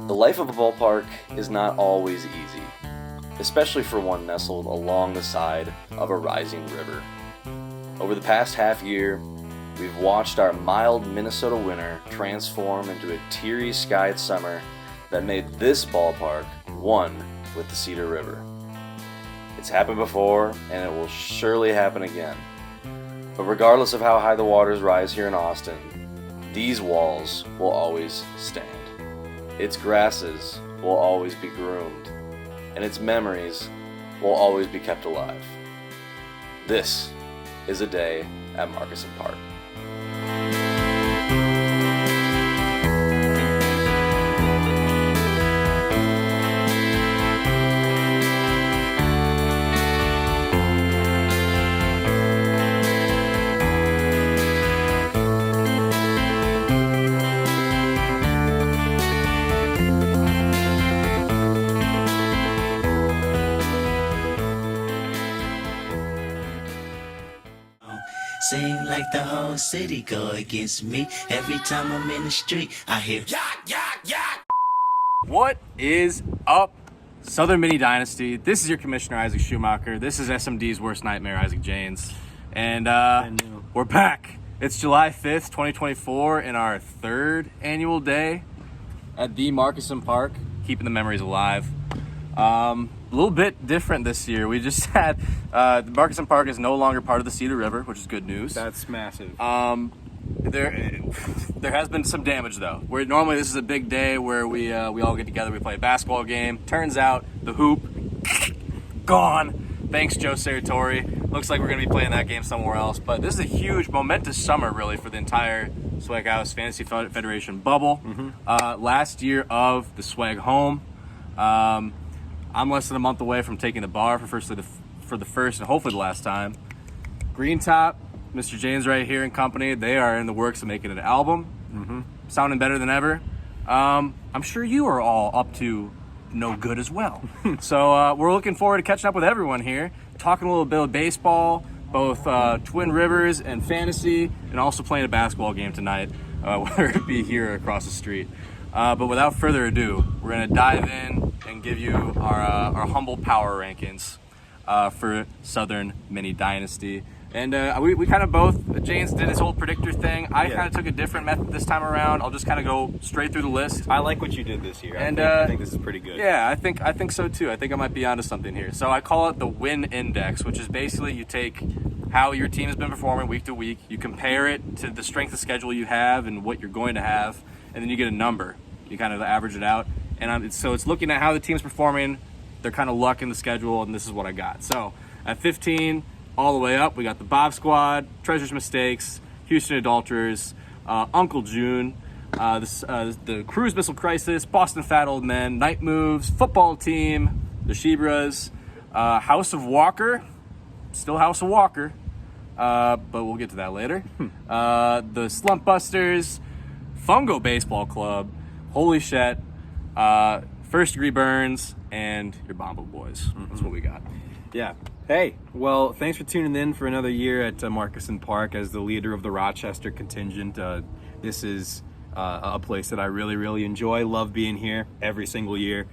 The life of a ballpark is not always easy, especially for one nestled along the side of a rising river. Over the past half year, we've watched our mild Minnesota winter transform into a teary-skied summer that made this ballpark one with the Cedar River. It's happened before, and it will surely happen again. But regardless of how high the waters rise here in Austin, these walls will always stand. Its grasses will always be groomed, and its memories will always be kept alive. This is a day at Marcusen Park. Seem like the whole city go against me. Every time I'm in the street, I hear yak, yak, yak. What is up, Southern Mini Dynasty? This is your commissioner, Isaac Schumacher. This is SMD's worst nightmare, Isaac Janes. And we're back. It's July 5th, 2024, and our third annual day at the Marcusen Park, keeping the memories alive. A little bit different this year. We just had the Marcusen Park is no longer part of the Cedar River, which is good news. That's massive. There has been some damage though. Where normally this is a big day where we all get together, we play a basketball game. Turns out the hoop gone. Thanks, Joe Saratori. Looks like we're gonna be playing that game somewhere else. But this is a huge, momentous summer really for the entire Swag House Fantasy Federation bubble. Last year of the Swag Home. I'm less than a month away from taking the bar for the first and hopefully the last time. Green Top, Mr. James right here and company, they are in the works of making an album. Sounding better than ever. I'm sure you are all up to no good as well. So we're looking forward to catching up with everyone here, talking a little bit of baseball, both Twin Rivers and fantasy, and also playing a basketball game tonight, whether it be here or across the street. But without further ado, we're going to dive in and give you our humble power rankings for Southern Mini Dynasty. And we kind of both, James did his whole predictor thing. I kind of took a different method this time around. I'll just kind of go straight through the list. I like what you did this year. And I think this is pretty good. Yeah, I think so too. I think I might be onto something here. So I call it the win index, which is basically you take how your team has been performing week to week, you compare it to the strength of schedule you have and what you're going to have, and then you get a number. You kind of average it out. And so it's looking at how the team's performing, their kind of luck in the schedule, and this is what I got. So at 15, all the way up, we got the Bob Squad, Treasures Mistakes, Houston Adulterers, Uncle June, the Cruz Missile Crisis, Boston Fat Old Men, Night Moves, Football Team, the Shebras, House of Walker, still House of Walker, but we'll get to that later. The Slump Busters, Fungo Baseball Club, Holy Chette, First Degree Burns, and your Bomba Boys. That's what we got. Yeah. Hey, well, thanks for tuning in for another year at Marcusen Park as the leader of the Rochester contingent. This is a place that I really, really enjoy. Love being here every single year.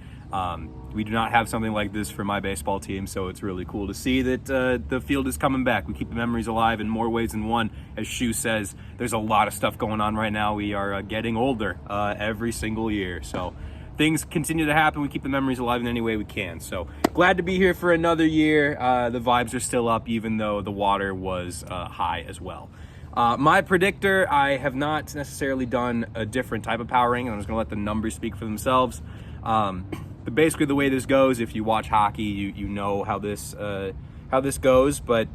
We do not have something like this for my baseball team, so it's really cool to see that the field is coming back. We keep the memories alive in more ways than one. As Shu says, there's a lot of stuff going on right now. We are getting older every single year, so things continue to happen. We keep the memories alive in any way we can. So glad to be here for another year. The vibes are still up, even though the water was high as well. My predictor, I have not necessarily done a different type of power ranking. I'm just going to let the numbers speak for themselves. But basically, the way this goes, if you watch hockey, you know how this goes. But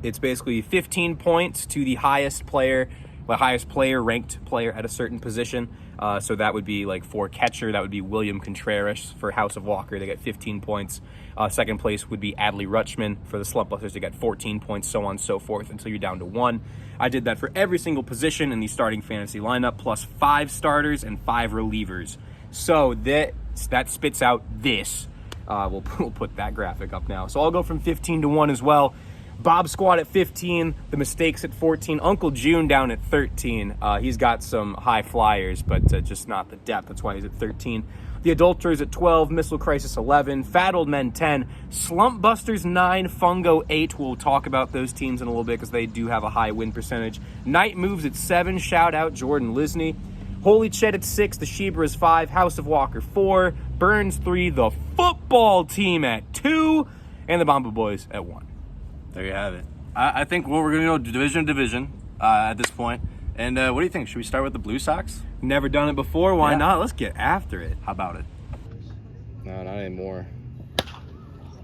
it's basically 15 points to the highest player ranked player at a certain position. So that would be like for catcher, that would be William Contreras. For House of Walker, they get 15 points. Second place would be Adley Rutschman. For the Slump Busters, they get 14 points, so on and so forth until you're down to 1. I did that for every single position in the starting fantasy lineup, plus 5 starters and 5 relievers. So that spits out this. We'll put that graphic up now. So I'll go from 15 to 1 as well. Bob Squad at 15, the Mistakes at 14, Uncle June down at 13. He's got some high flyers, but just not the depth. That's why he's at 13. The Adulterers at 12, Missile Crisis 11, Fat Old Men 10, Slump Busters 9, Fungo 8. We'll talk about those teams in a little bit because they do have a high win percentage. Night Moves at 7, shout out Jordan Lisney. Holy Chette at 6, the Shebras 5, House of Walker 4, Burns 3, the football team at 2, and the Bomba Boys at 1. There you have it. I think we're going to go division to division at this point. And what do you think? Should we start with the Blue Sox? Never done it before. Why not? Let's get after it. How about it? No, not anymore.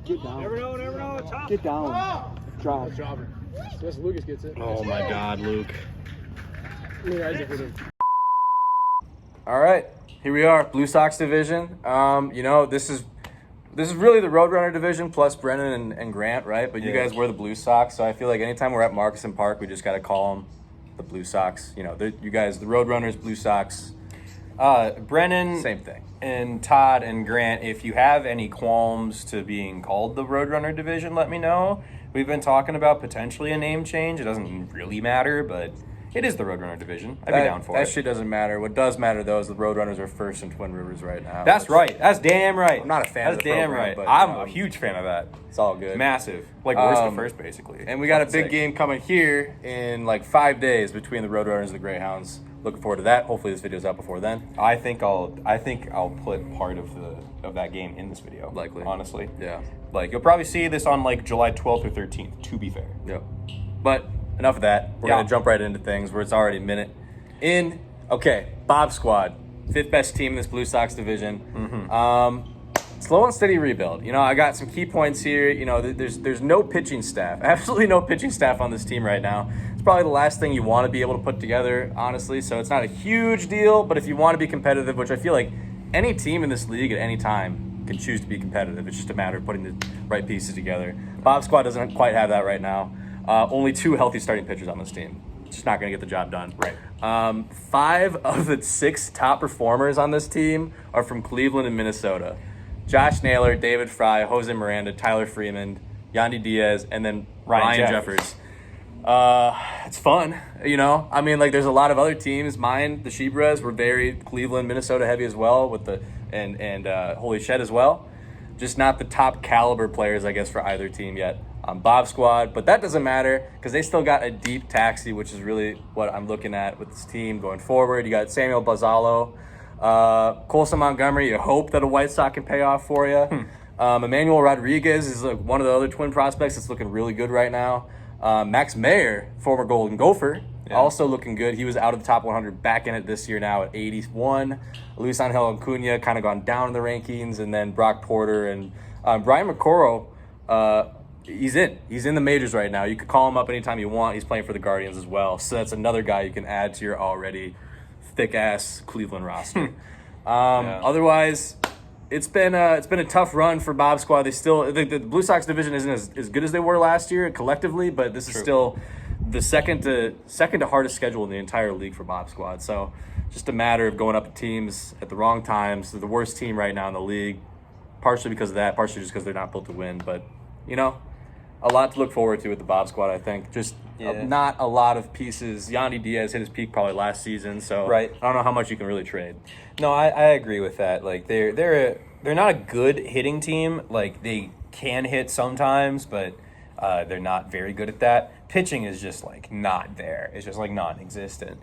Get down. Never know. Get down. Drop. Yes, Lucas gets it. Oh my God, Luke. All right, here we are, Blue Sox division. This is really the Roadrunner division plus Brennan and Grant, right? But you guys were the Blue Sox, so I feel like anytime we're at Marcusen Park, we just got to call them the Blue Sox. You guys, the Roadrunners, Blue Sox. Brennan, same thing. And Todd and Grant, if you have any qualms to being called the Roadrunner division, let me know. We've been talking about potentially a name change. It doesn't really matter, but it is the Roadrunner division. I'd be down for it. That shit doesn't matter. What does matter, though, is the Roadrunners are first in Twin Rivers right now. That's right. That's damn right. I'm not a fan of the damn program, right. but, I'm a huge fan of that. It's all good. Massive. Like, worst to first, basically. And we got a big game coming here in like 5 days between the Roadrunners and the Greyhounds. Looking forward to that. Hopefully this video's out before then. I think I'll put part of that game in this video. Likely. Honestly. Yeah. Like, you'll probably see this on like July 12th or 13th, to be fair. Yep. But enough of that. We're going to jump right into things where it's already a minute in. Okay, Bob Squad. 5th best team in this Blue Sox division. Slow and steady rebuild. I got some key points here. There's no pitching staff. Absolutely no pitching staff on this team right now. It's probably the last thing you want to be able to put together, honestly. So it's not a huge deal, but if you want to be competitive, which I feel like any team in this league at any time can choose to be competitive. It's just a matter of putting the right pieces together. Bob Squad doesn't quite have that right now. Only 2 healthy starting pitchers on this team. Just not going to get the job done. Right. 5 of the 6 top performers on this team are from Cleveland and Minnesota. Josh Naylor, David Fry, Jose Miranda, Tyler Freeman, Yandy Diaz, and then Ryan Jeffers. It's fun, there's a lot of other teams. Mine, the Shebras, were very Cleveland, Minnesota heavy as well, with the and Holy Chette as well. Just not the top caliber players, I guess, for either team yet on Bob Squad. But that doesn't matter because they still got a deep taxi, which is really what I'm looking at with this team going forward. You got Samuel Bazzalo, Colson Montgomery. You hope that a White Sox can pay off for you. Emmanuel Rodriguez is one of the other Twin prospects that's looking really good right now. Max Mayer, former Golden Gopher, also looking good. He was out of the top 100, back in it this year now at 81. Luis Angel Acuna kind of gone down in the rankings, and then Brock Porter and Brian McCorrow. He's in the majors right now. You could call him up anytime you want. He's playing for the Guardians as well, so that's another guy you can add to your already thick ass Cleveland roster. Otherwise, it's been a tough run for Bob Squad. The Blue Sox division isn't as good as they were last year collectively, but this is still the second to hardest schedule in the entire league for Bob Squad. So just a matter of going up to teams at the wrong times. They're the worst team right now in the league, partially because of that, partially just because they're not built to win. But a lot to look forward to with the Bob Squad, I think. Just not a lot of pieces. Yandy Diaz hit his peak probably last season, so I don't know how much you can really trade. No, I agree with that. Like they're not a good hitting team. Like they can hit sometimes, but they're not very good at that. Pitching is just like not there. It's just like non-existent.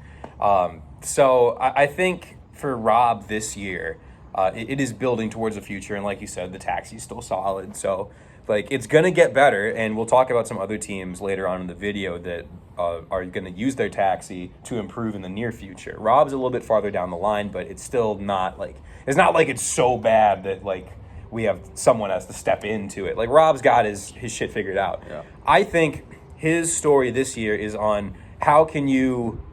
So I think for Rob this year, it is building towards the future, and like you said, the taxi's still solid. So like it's gonna get better, and we'll talk about some other teams later on in the video that are gonna use their taxi to improve in the near future. Rob's a little bit farther down the line, but it's still not like it's so bad that like we have someone has to step into it. Like Rob's got his shit figured out. Yeah. I think his story this year is on how can you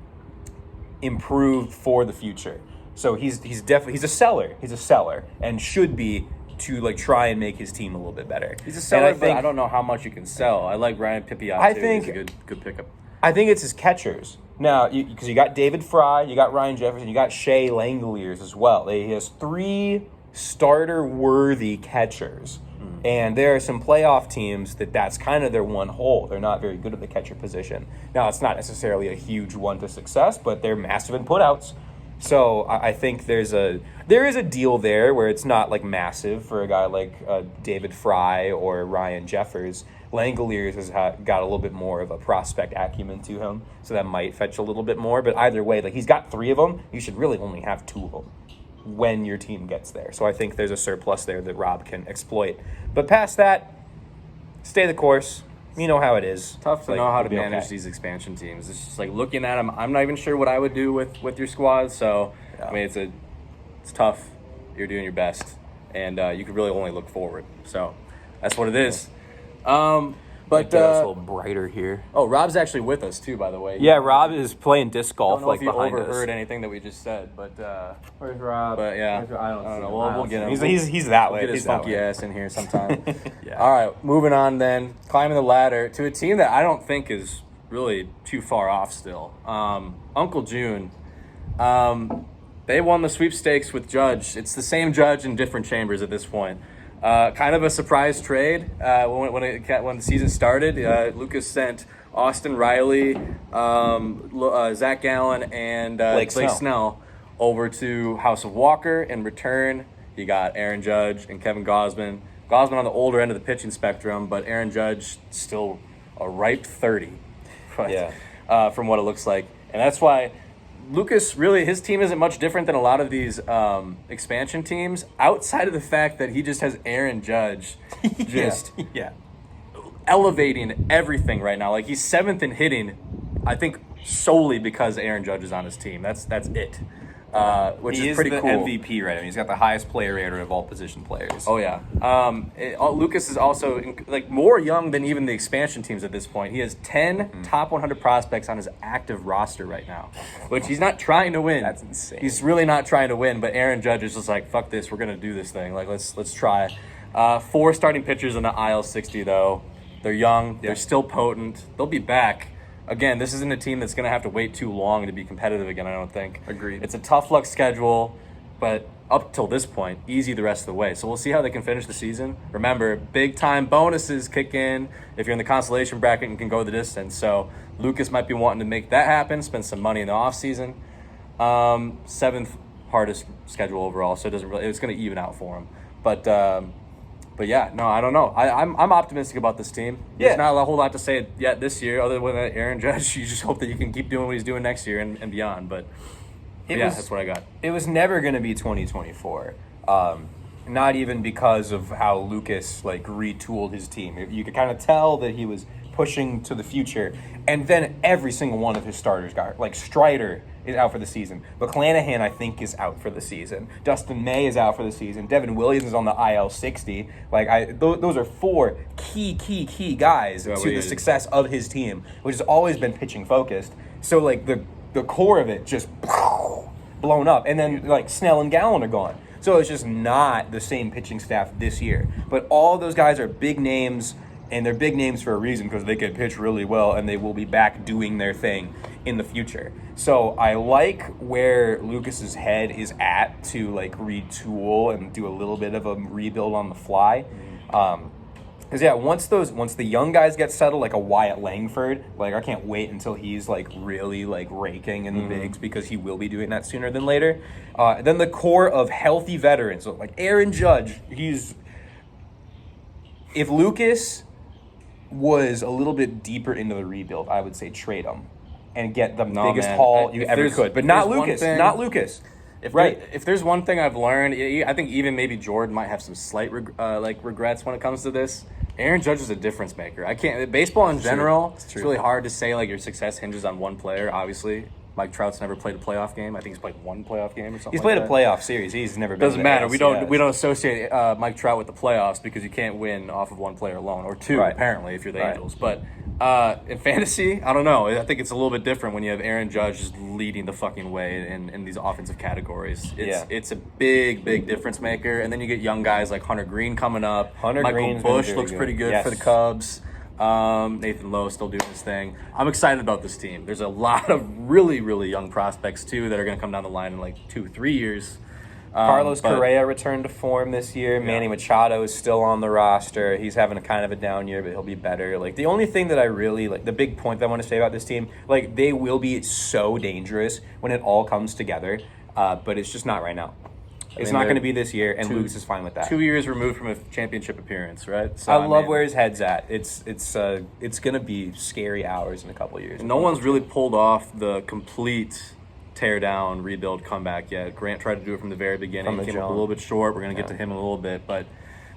improve for the future. So he's a seller and should be to like try and make his team a little bit better. He's a seller, but I don't know how much you can sell. I like Ryan Pipiat too. He's a good pickup. I think it's his catchers. Now, because you got David Fry, you got Ryan Jefferson, you got Shea Langoliers as well. He has 3 starter-worthy catchers And there are some playoff teams that's kind of their one hole. They're not very good at the catcher position. Now, it's not necessarily a huge one to success, but they're massive in putouts. So I think there is a deal there where it's not like massive for a guy like David Fry or Ryan Jeffers. Langoliers has got a little bit more of a prospect acumen to him, so that might fetch a little bit more. But either way, like he's got 3 of them. You should really only have 2 of them when your team gets there. So I think there's a surplus there that Rob can exploit. But past that, stay the course. You know how it is. Tough to know how to manage these expansion teams. It's just like looking at them, I'm not even sure what I would do with your squad. So, I mean, it's tough. You're doing your best. And you can really only look forward. So, that's what it is. But get us a little brighter here. Oh, Rob's actually with us too, by the way. Yeah, Rob is playing disc golf I don't know like if you behind overheard us. anything that we just said, but Where's Rob? but yeah, I don't know. see We'll get him. He's that way. Get his He's that funky way. ass in here sometime. Yeah. All right, moving on then. Climbing the ladder to a team that I don't think is really too far off still. Uncle June. They won the sweepstakes with Judge. It's the same Judge in different chambers at this point. Kind of a surprise trade when the season started. Lucas sent Austin Riley, Zach Gallen, and Blake Snell over to House of Walker. In return, you got Aaron Judge and Kevin Gausman. Gausman on the older end of the pitching spectrum, but Aaron Judge still a ripe 30 from what it looks like. And that's why Lucas, really, his team isn't much different than a lot of these expansion teams, outside of the fact that he just has Aaron Judge just elevating everything right now. Like, he's 7th in hitting, I think, solely because Aaron Judge is on his team. That's it, which is pretty cool. He is the MVP right now. He's got the highest player rating of all position players. Oh, yeah. Lucas is also more young than even the expansion teams at this point. He has 10 top 100 prospects on his active roster right now, which he's not trying to win. That's insane. He's really not trying to win, but Aaron Judge is just like, fuck this, we're going to do this thing. Like, let's try. 4 starting pitchers in the IL-60, though. They're young. They're still potent. They'll be back. Again, this isn't a team that's going to have to wait too long to be competitive again, I don't think. Agreed. It's a tough luck schedule, but up till this point, easy the rest of the way. So we'll see how they can finish the season. Remember, big-time bonuses kick in if you're in the consolation bracket and can go the distance. So Lucas might be wanting to make that happen, spend some money in the offseason. 7th hardest schedule overall, so it's going to even out for him. But yeah, no, I don't know. I'm optimistic about this team. Yeah. There's not a whole lot to say yet this year, other than Aaron Judge. You just hope that you can keep doing what he's doing next year and beyond. But that's what I got. It was never going to be 2024. Not even because of how Lucas retooled his team. You could kind of tell that he was pushing to the future. And then every single one of his starters got Strider is out for the season. McClanahan, I think, is out for the season. Dustin May is out for the season. Devin Williams is on the IL-60. Those are 4 key guys to the success of his team, which has always been pitching focused. So the core of it just blown up, and then Snell and Gallen are gone. So it's just not the same pitching staff this year. But all those guys are big names. And they're big names for a reason, because they can pitch really well, and they will be back doing their thing in the future. So I like where Lucas's head is at to retool and do a little bit of a rebuild on the fly. Because once the young guys get settled, like a Wyatt Langford, I can't wait until he's really raking in the bigs, because he will be doing that sooner than later. Then the core of healthy veterans, so Aaron Judge, if Lucas was a little bit deeper into the rebuild, I would say trade him and get the biggest haul you ever could. But not Lucas. Not Lucas. If there's one thing I've learned, I think even maybe Jordan might have some slight regrets when it comes to this. Aaron Judge is a difference maker. Baseball in general, it's really hard to say your success hinges on one player, obviously. Mike Trout's never played a playoff game. I think he's played 1 playoff game or something. He's played a playoff series. He's never been. Doesn't matter. We don't associate Mike Trout with the playoffs, because you can't win off of 1 player alone, or 2 apparently if you're the Angels. But in fantasy, I don't know. I think it's a little bit different when you have Aaron Judge just leading the fucking way in these offensive categories. It's a big difference maker. And then you get young guys like Hunter Green coming up. Michael Busch looks pretty good for the Cubs. Nathan Lowe still doing his thing. I'm excited about this team. There's a lot of really, really young prospects too that are going to come down the line in 2-3 years. Carlos but- Correa returned to form this year. Manny Machado is still on the roster. He's having a kind of a down year, but he'll be better. Like, the only thing that I really like, the big point that I want to say about this team, like, they will be so dangerous when it all comes together, but it's just not right now. It's not going to be this year, and Lucas is fine with that. 2 years removed from a championship appearance, right? So, I love where his head's at. It's going to be scary hours in a couple of years. No one's really pulled off the complete tear down, rebuild, comeback yet. Grant tried to do it from the very beginning. Came up a little bit short. We're going to get to him in a little bit. But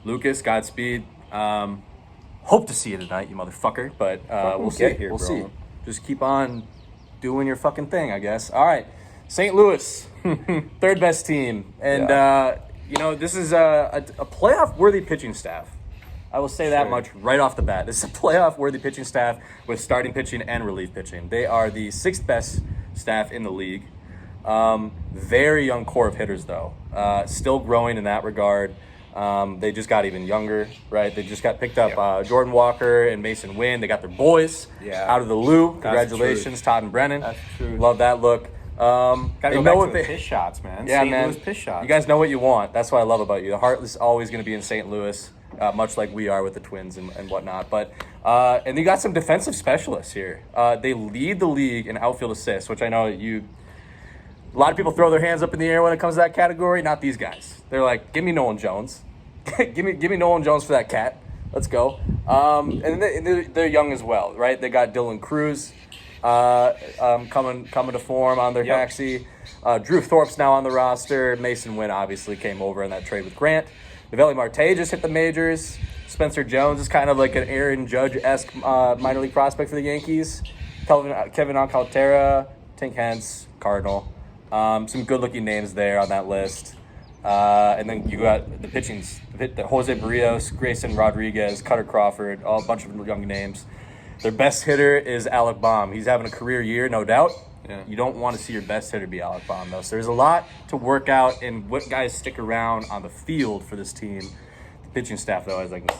Lucas, Godspeed. Hope to see you tonight, you motherfucker. But we'll see. We'll see. Just keep on doing your fucking thing, I guess. All right. St. Louis, third best team. And, this is a playoff-worthy pitching staff. I will say that much right off the bat. This is a playoff-worthy pitching staff with starting pitching and relief pitching. They are the sixth best staff in the league. Very young core of hitters, though. Still growing in that regard. They just got even younger, right? They just got picked up Jordan Walker and Mason Wynn. They got their boys out of the Lou. Congratulations, Todd and Brennan. That's true. Love that look. Gotta go back to the piss shots, man. Yeah, St. man. Louis piss shots. You guys know what you want. That's what I love about you. The heart is always going to be in St. Louis, much like we are with the Twins and whatnot. But and you got some defensive specialists here. They lead the league in outfield assists, which I know a lot of people throw their hands up in the air when it comes to that category. Not these guys. They're like, give me Nolan Jones. give me Nolan Jones for that cat. Let's go. And they're young as well, right? They got Dylan Cruz. Coming to form on their taxi. Drew Thorpe's now on the roster. Mason Wynn obviously came over in that trade with Grant. Novelli Marte just hit the majors. Spencer Jones is kind of like an Aaron Judge-esque minor league prospect for the Yankees. Kevin Alcantara, Tink Hence, Cardinal. Some good-looking names there on that list. And then you got the pitchings. The Jose Barrios, Grayson Rodriguez, Cutter Crawford, a bunch of young names. Their best hitter is Alec Baum. He's having a career year, no doubt. Yeah. You don't want to see your best hitter be Alec Baum, though. So there's a lot to work out, and what guys stick around on the field for this team. The pitching staff, though, is like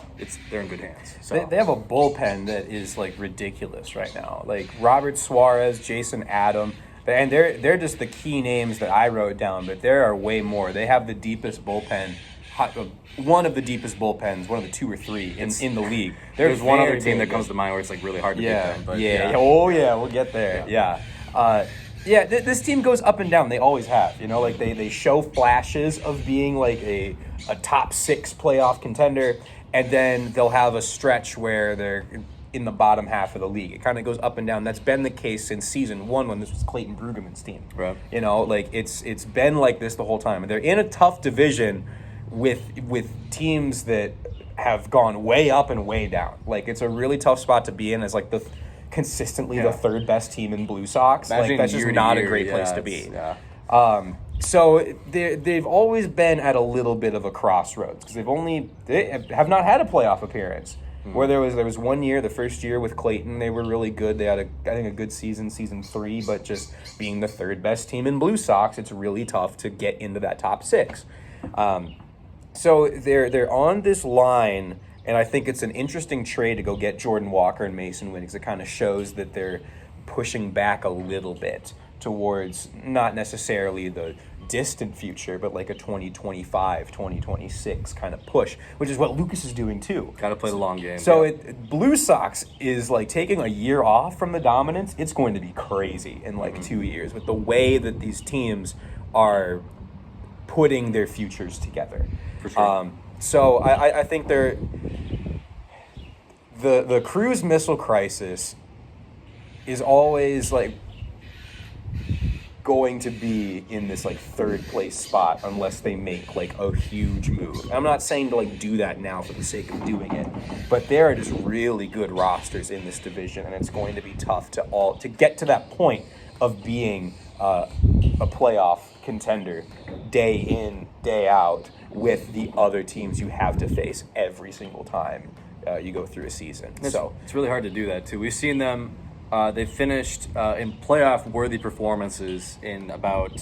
they're in good hands. So They have a bullpen that is like ridiculous right now. Like Robert Suarez, Jason Adam, and they're just the key names that I wrote down. But there are way more. They have the deepest bullpen. One of the deepest bullpens, one of the two or three in the league. There's one other team that comes to mind where it's like really hard to beat them. But we'll get there. This team goes up and down. They always have. Like they show flashes of being like a top 6 playoff contender, and then they'll have a stretch where they're in the bottom half of the league. It kind of goes up and down. That's been the case since season 1 when this was Clayton Brueggemann's team. Right. Like it's been like this the whole time. And they're in a tough division with teams that have gone way up and way down. Like it's a really tough spot to be in as like consistently the third best team in Blue Sox. Like that's just not a great place to be. So they've always been at a little bit of a crossroads because they have not had a playoff appearance. Where there was 1 year, the first year with Clayton, they were really good. They had a good season 3, but just being the third best team in Blue Sox, it's really tough to get into that top 6. So they're on this line, and I think it's an interesting trade to go get Jordan Walker and Mason Wynn because it kind of shows that they're pushing back a little bit towards not necessarily the distant future, but like a 2025, 2026 kind of push, which is what Lucas is doing too. Got to play the long game. So Blue Sox is like taking a year off from the dominance. It's going to be crazy in like 2 years with the way that these teams are putting their futures together. For sure. So I think the Cruz missile crisis is always like going to be in this like third place spot unless they make like a huge move. I'm not saying to like do that now for the sake of doing it, but there are just really good rosters in this division, and it's going to be tough to get to that point of being a playoff contender day in, day out with the other teams you have to face every single time you go through a season. It's really hard to do that too. We've seen them. They finished in playoff-worthy performances in about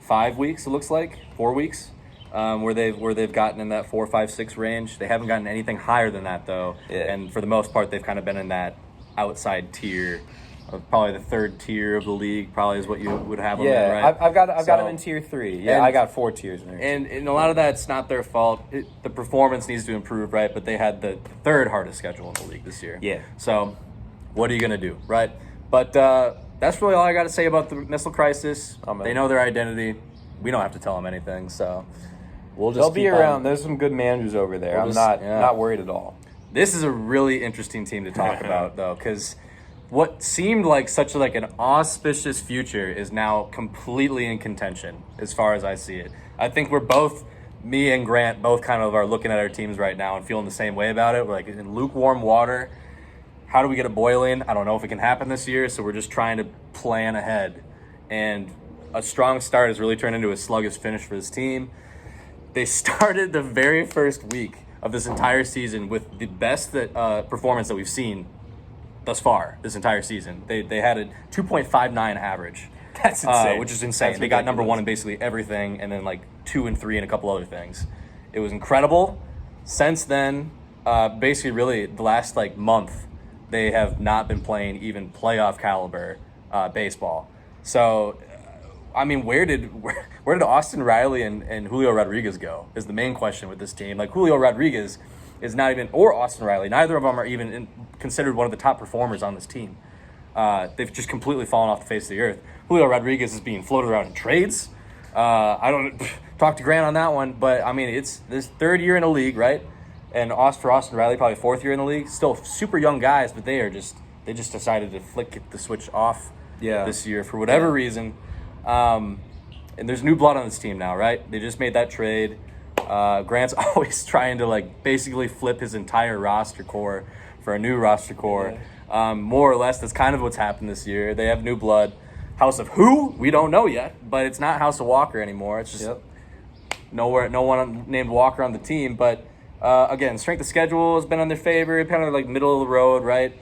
5 weeks. It looks like 4 weeks, where they've gotten in that 4, 5, 6 range. They haven't gotten anything higher than that though, and for the most part, they've kind of been in that outside tier probably the third tier of the league. Probably is what you would have them in, right? I've got them in tier 3. Yeah, I got 4 tiers in there. And a lot of that's not their fault. The performance needs to improve, right? But they had the third hardest schedule in the league this year. Yeah. So what are you gonna do, right? But that's really all I got to say about the missile crisis. They know their identity. We don't have to tell them anything, so we'll just. They'll be around. There's some good managers over there. I'm not worried at all. This is a really interesting team to talk about, though, because what seemed like such like an auspicious future is now completely in contention, as far as I see it. I think we're both, me and Grant, both kind of are looking at our teams right now and feeling the same way about it. We're like in lukewarm water. How do we get it boiling? I don't know if it can happen this year, so we're just trying to plan ahead. And a strong start has really turned into a sluggish finish for this team. They started the very first week of this entire season with the best performance that we've seen thus far this entire season. They had a 2.59 average. That's insane. Which is insane. They got number 1 in basically everything, and then like 2 and 3 in a couple other things. It was incredible. Since then, basically really the last like month, they have not been playing even playoff caliber baseball. So, I mean, where did Austin Riley and Julio Rodriguez go is the main question with this team. Like, Julio Rodriguez is not even, or Austin Riley, neither of them are even considered one of the top performers on this team. They've just completely fallen off the face of the earth. Julio Rodriguez is being floated around in trades. I don't talk to Grant on that one, but I mean, it's this third year in the league, right? And for Austin Riley, probably 4th year in the league. Still super young guys, but they just decided to flick the switch off this year for whatever reason. And there's new blood on this team now, right? They just made that trade. Grant's always trying to like basically flip his entire roster core for a new roster core. More or less, that's kind of what's happened this year. They have new blood. House of who? We don't know yet, but it's not House of Walker anymore. It's just no one named Walker on the team, but again, strength of schedule has been on their favor, kind of like middle of the road, right?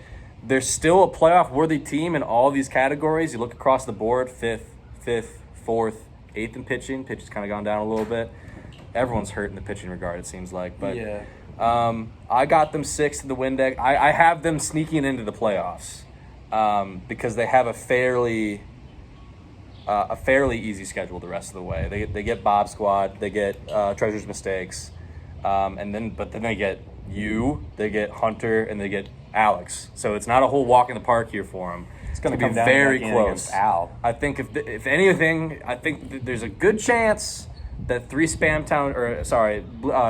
They're still a playoff-worthy team in all these categories. You look across the board, 5th, 4th, 8th in pitching. Pitching's kind of gone down a little bit. Everyone's hurt in the pitching regard, it seems like. But I got them 6th in the Windex. I have them sneaking into the playoffs because they have a fairly easy schedule the rest of the way. They get Bob Squad, they get Treasure's Mistakes. But then they get they get Hunter, and they get Alex. So it's not a whole walk in the park here for them. It's going to be come down very to close. Al. I think if anything, I think there's a good chance that 3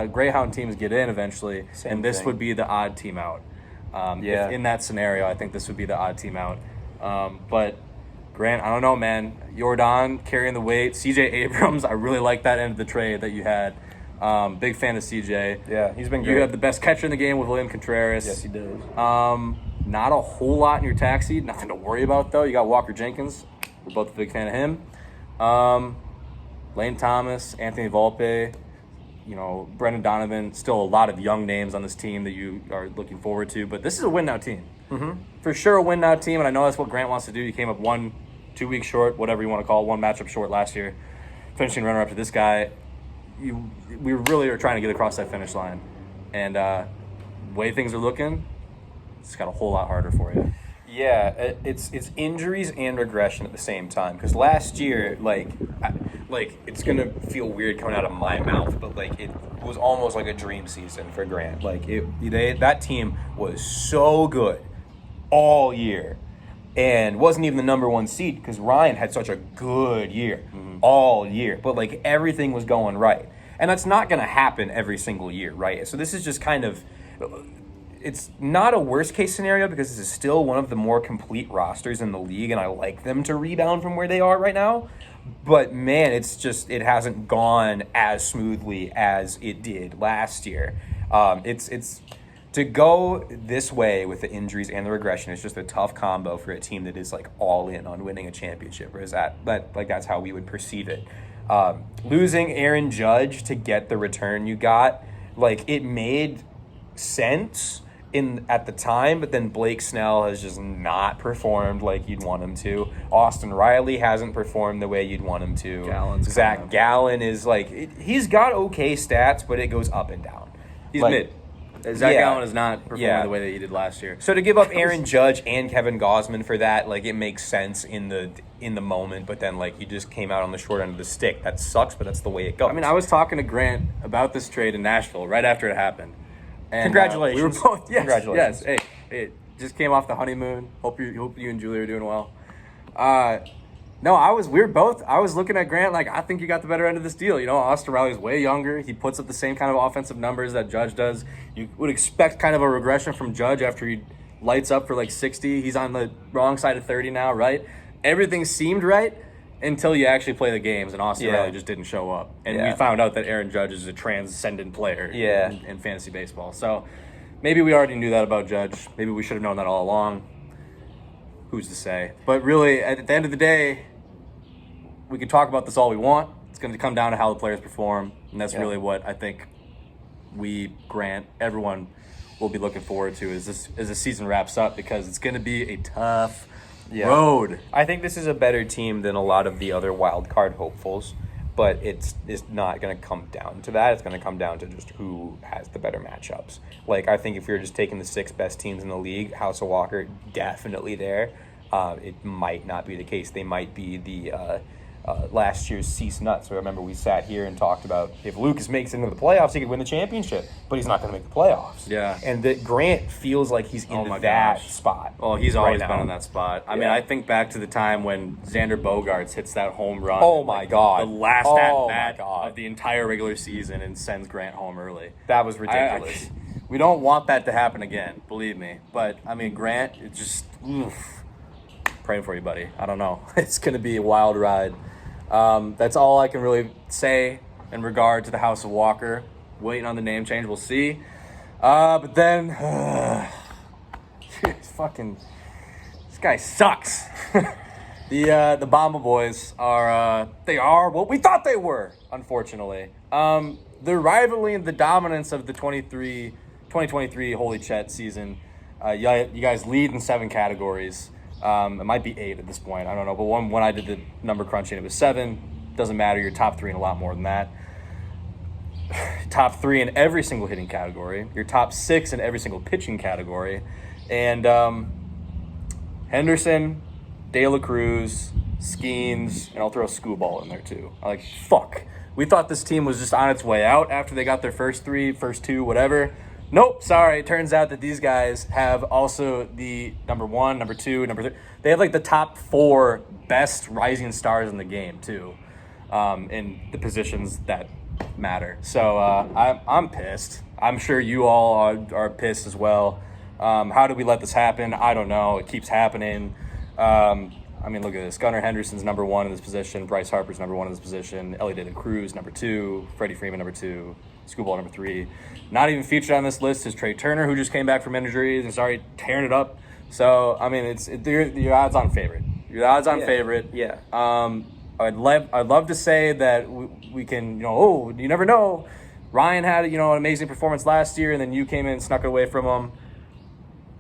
Greyhound teams get in eventually, and this would be the odd team out. In that scenario, I think this would be the odd team out. But Grant, I don't know, man. Jordan carrying the weight. CJ Abrams, I really like that end of the trade that you had. Big fan of CJ. Yeah, he's been great. You have the best catcher in the game with William Contreras. Yes, he does. Not a whole lot in your taxi. Nothing to worry about, though. You got Walker Jenkins. We're both a big fan of him. Lane Thomas, Anthony Volpe, Brendan Donovan. Still a lot of young names on this team that you are looking forward to. But this is a win-now team. Mm-hmm. For sure a win-now team, and I know that's what Grant wants to do. He came up 2 weeks short, whatever you want to call it, 1 matchup short last year. Finishing runner-up to this guy. We really are trying to get across that finish line. And the way things are looking, it's got a whole lot harder for you. Yeah, it's injuries and regression at the same time. Because last year, it's gonna feel weird coming out of my mouth, but it was almost like a dream season for Grant. That team was so good all year, and wasn't even the number 1 seed because Ryan had such a good year all year. But everything was going right, and that's not gonna happen every single year, right? So this is just kind of. It's not a worst case scenario because this is still one of the more complete rosters in the league, and I like them to rebound from where they are right now. But man, it hasn't gone as smoothly as it did last year. It's to go this way with the injuries and the regression. It's just a tough combo for a team that is all in on winning a championship. Or is that's how we would perceive it. Losing Aaron Judge to get the return you got, it made sense at the time, but then Blake Snell has just not performed like you'd want him to. Austin Riley hasn't performed the way you'd want him to. Zach Gallen is he's got okay stats, but it goes up and down. He's mid. Zach Yeah. Gallen is not performing Yeah. the way that he did last year. So to give up Aaron Judge and Kevin Gausman for that, like, it makes sense in the moment, but then, like, you just came out on the short end of the stick. That sucks, but that's the way it goes. I mean, I was talking to Grant about this trade in Nashville right after it happened. And, Congratulations. we were both, yes, Congratulations. Yes, hey, just came off the honeymoon. Hope you and Julie are doing well. No, I was looking at Grant like, I think you got the better end of this deal. You know, Austin Riley's way younger. He puts up the same kind of offensive numbers that Judge does. You would expect kind of a regression from Judge after he lights up for like 60. He's on the wrong side of 30 now, right? Everything seemed right until you actually play the games, and Austin Riley just didn't show up. And we found out that Aaron Judge is a transcendent player in fantasy baseball. So maybe we already knew that about Judge. Maybe we should have known that all along. Who's to say? But really, at the end of the day, we can talk about this all we want. It's going to come down to how the players perform, and that's really what I think Grant, everyone will be looking forward to as the season wraps up, because it's going to be a tough road. I think this is a better team than a lot of the other wild card hopefuls, but it's not going to come down to that. It's going to come down to just who has the better matchups. Like, I think if you're just taking the 6 best teams in the league, House of Walker definitely there. It might not be the case. They might be the last year's Cease Nuts. So remember, we sat here and talked about if Lucas makes it into the playoffs, he could win the championship, but he's not going to make the playoffs. Yeah. And that Grant feels like he's in that gosh. spot. Well, he's always right been now. in that spot. I mean, I think back to the time when Xander Bogaerts hits that home run. Oh, my God. The last Oh, at-bat my God. of the entire regular season, and sends Grant home early. That was ridiculous. We don't want that to happen again, believe me. But, I mean, Grant, it just, praying for you, buddy. I don't know. It's going to be a wild ride. That's all I can really say in regard to the House of Walker. Waiting on the name change, we'll see. But then, this guy sucks. The Bomba Boys are what we thought they were, unfortunately. The rivalry and the dominance of the 2023 Holy Chette season. You guys lead in 7 categories. It might be 8 at this point. I don't know. But when I did the number crunching, it was 7. Doesn't matter. You're top 3 in a lot more than that. Top 3 in every single hitting category. You're top 6 in every single pitching category. And Henderson, De La Cruz, Skeens, and I'll throw Screwball in there too. Fuck. We thought this team was just on its way out after they got their first 2, whatever. Nope, sorry. It turns out that these guys have also the number 1, number 2, number 3. They have like the top 4 best rising stars in the game too, in the positions that matter. So I'm pissed. I'm sure you all are pissed as well. How did we let this happen? I don't know. It keeps happening. I mean, look at this. Gunnar Henderson's number 1 in this position. Bryce Harper's number 1 in this position. Ellie De La Cruz, number 2. Freddie Freeman, number 2. Screwball, number 3. Not even featured on this list is Trey Turner, who just came back from injuries and is already tearing it up. So, I mean, your odds-on favorite. You're the odds-on favorite. Yeah. I'd love to say that we can, you never know. Ryan had, an amazing performance last year, and then you came in and snuck it away from him.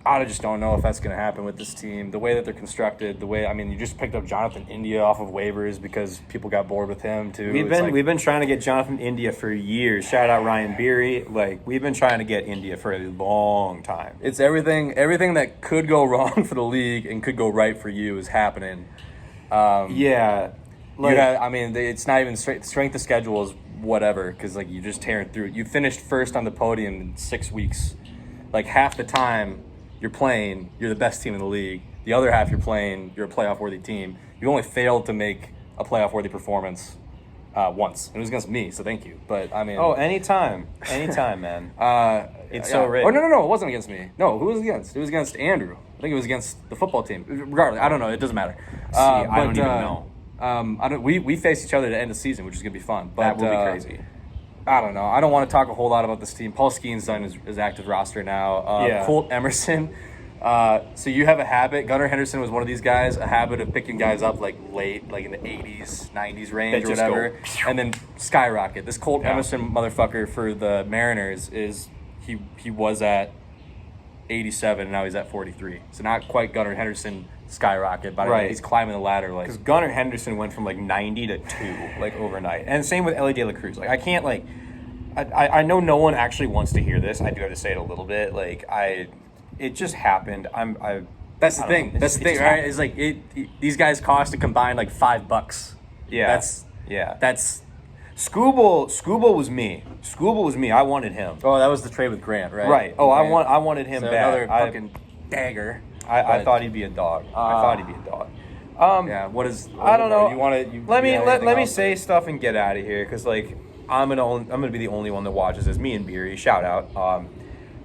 I just don't know if that's going to happen with this team. The way that they're constructed, you just picked up Jonathan India off of waivers because people got bored with him too. We've been trying to get Jonathan India for years. Shout out Ryan Beery. We've been trying to get India for a long time. It's everything that could go wrong for the league and could go right for you is happening. It's not even strength of schedule is whatever, because you just tearing through it. You finished first on the podium in 6 weeks. Half the time you're playing, you're the best team in the league. The other half you're playing, you're a playoff-worthy team. You only failed to make a playoff-worthy performance once. And it was against me, so thank you. But, I mean... Oh, anytime, man. It's so rich. Oh, no, it wasn't against me. No, who was it against? It was against Andrew. I think it was against the football team. Regardless, I don't know. It doesn't matter. I don't even know. We face each other at the end of the season, which is going to be fun. But, that will be crazy. I don't know. I don't want to talk a whole lot about this team. Paul Skeen's done his active roster now. Colt Emerson. So you have a habit. Gunnar Henderson was one of these guys, a habit of picking guys up late, in the 80s, 90s range or whatever, and then skyrocket. This Colt Emerson motherfucker for the Mariners he was at 87 and now he's at 43. So not quite Gunnar Henderson skyrocket, but he's climbing the ladder. Because Gunnar Henderson went from 90 to 2 overnight, and same with Ellie De La Cruz. I can't I know no one actually wants to hear this. I do have to say it a little bit. Like it just happened. That's the thing. That's the thing, right? It's like these guys cost a combined like $5. Yeah. That's Scooble was me. Scooble was me. I wanted him. Oh, that was the trade with Grant, right? Right. Oh, I wanted him back. Another fucking dagger. I thought he'd be a dog. Yeah. What is? I don't know. You want to? Let me say stuff and get out of here because like I'm gonna be the only one that watches this. Me and Beery, shout out.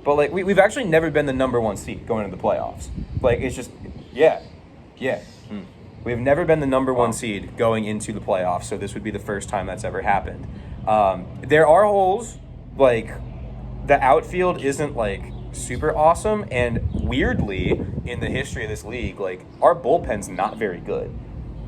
But like we've actually never been the number 1 seed going into the playoffs. Like it's just yeah. We've never been the number 1 seed going into the playoffs, so this would be the first time that's ever happened. There are holes, like the outfield isn't like super awesome, and weirdly in the history of this league, like our bullpen's not very good.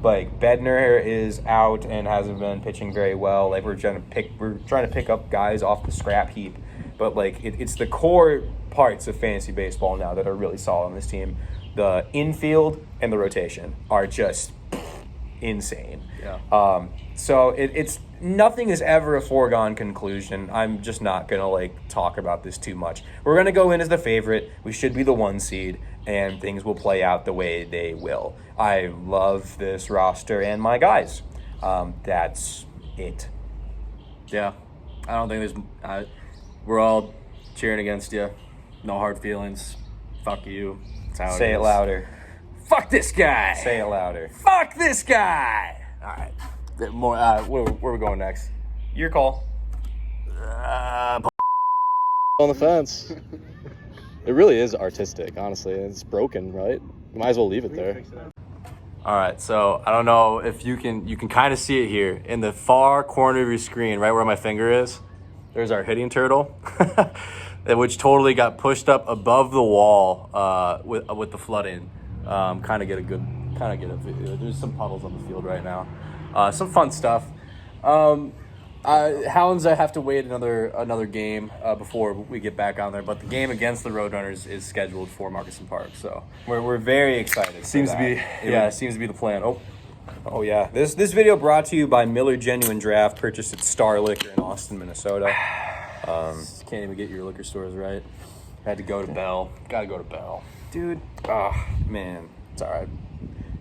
Like Bednar is out and hasn't been pitching very well. Like we're trying to pick up guys off the scrap heap, but like it's the core parts of fantasy baseball now that are really solid on this team. The infield and the rotation are just insane. Yeah. So it's nothing is ever a foregone conclusion. I'm just not gonna like talk about this too much. We're gonna go in as the favorite. We should be the 1 seed, and things will play out the way they will. I love this roster and my guys. That's it. Yeah. I don't think there's. We're all cheering against you. No hard feelings. Fuck you. That's how Say it louder. Fuck this guy. Say it louder. Fuck this guy. All right. More. Where are we going next? Your call. On the fence. It really is artistic, honestly. It's broken, right? You might as well leave it there. All right, so I don't know if you can kind of see it here in the far corner of your screen, right where my finger is. There's our hitting turtle, which totally got pushed up above the wall with the flooding. Kind of get a video. There's some puddles on the field right now. Some fun stuff. Hounds, I have to wait another game before we get back on there. But the game against the Roadrunners is scheduled for Marcusen Park, so We're very excited. seems to be it seems to be the plan. Oh yeah. This video brought to you by Miller Genuine Draft, purchased at Star Liquor in Austin, Minnesota. Can't even get your liquor stores right. Had to go to Bell. Got to go to Bell, Dude, man, it's all right.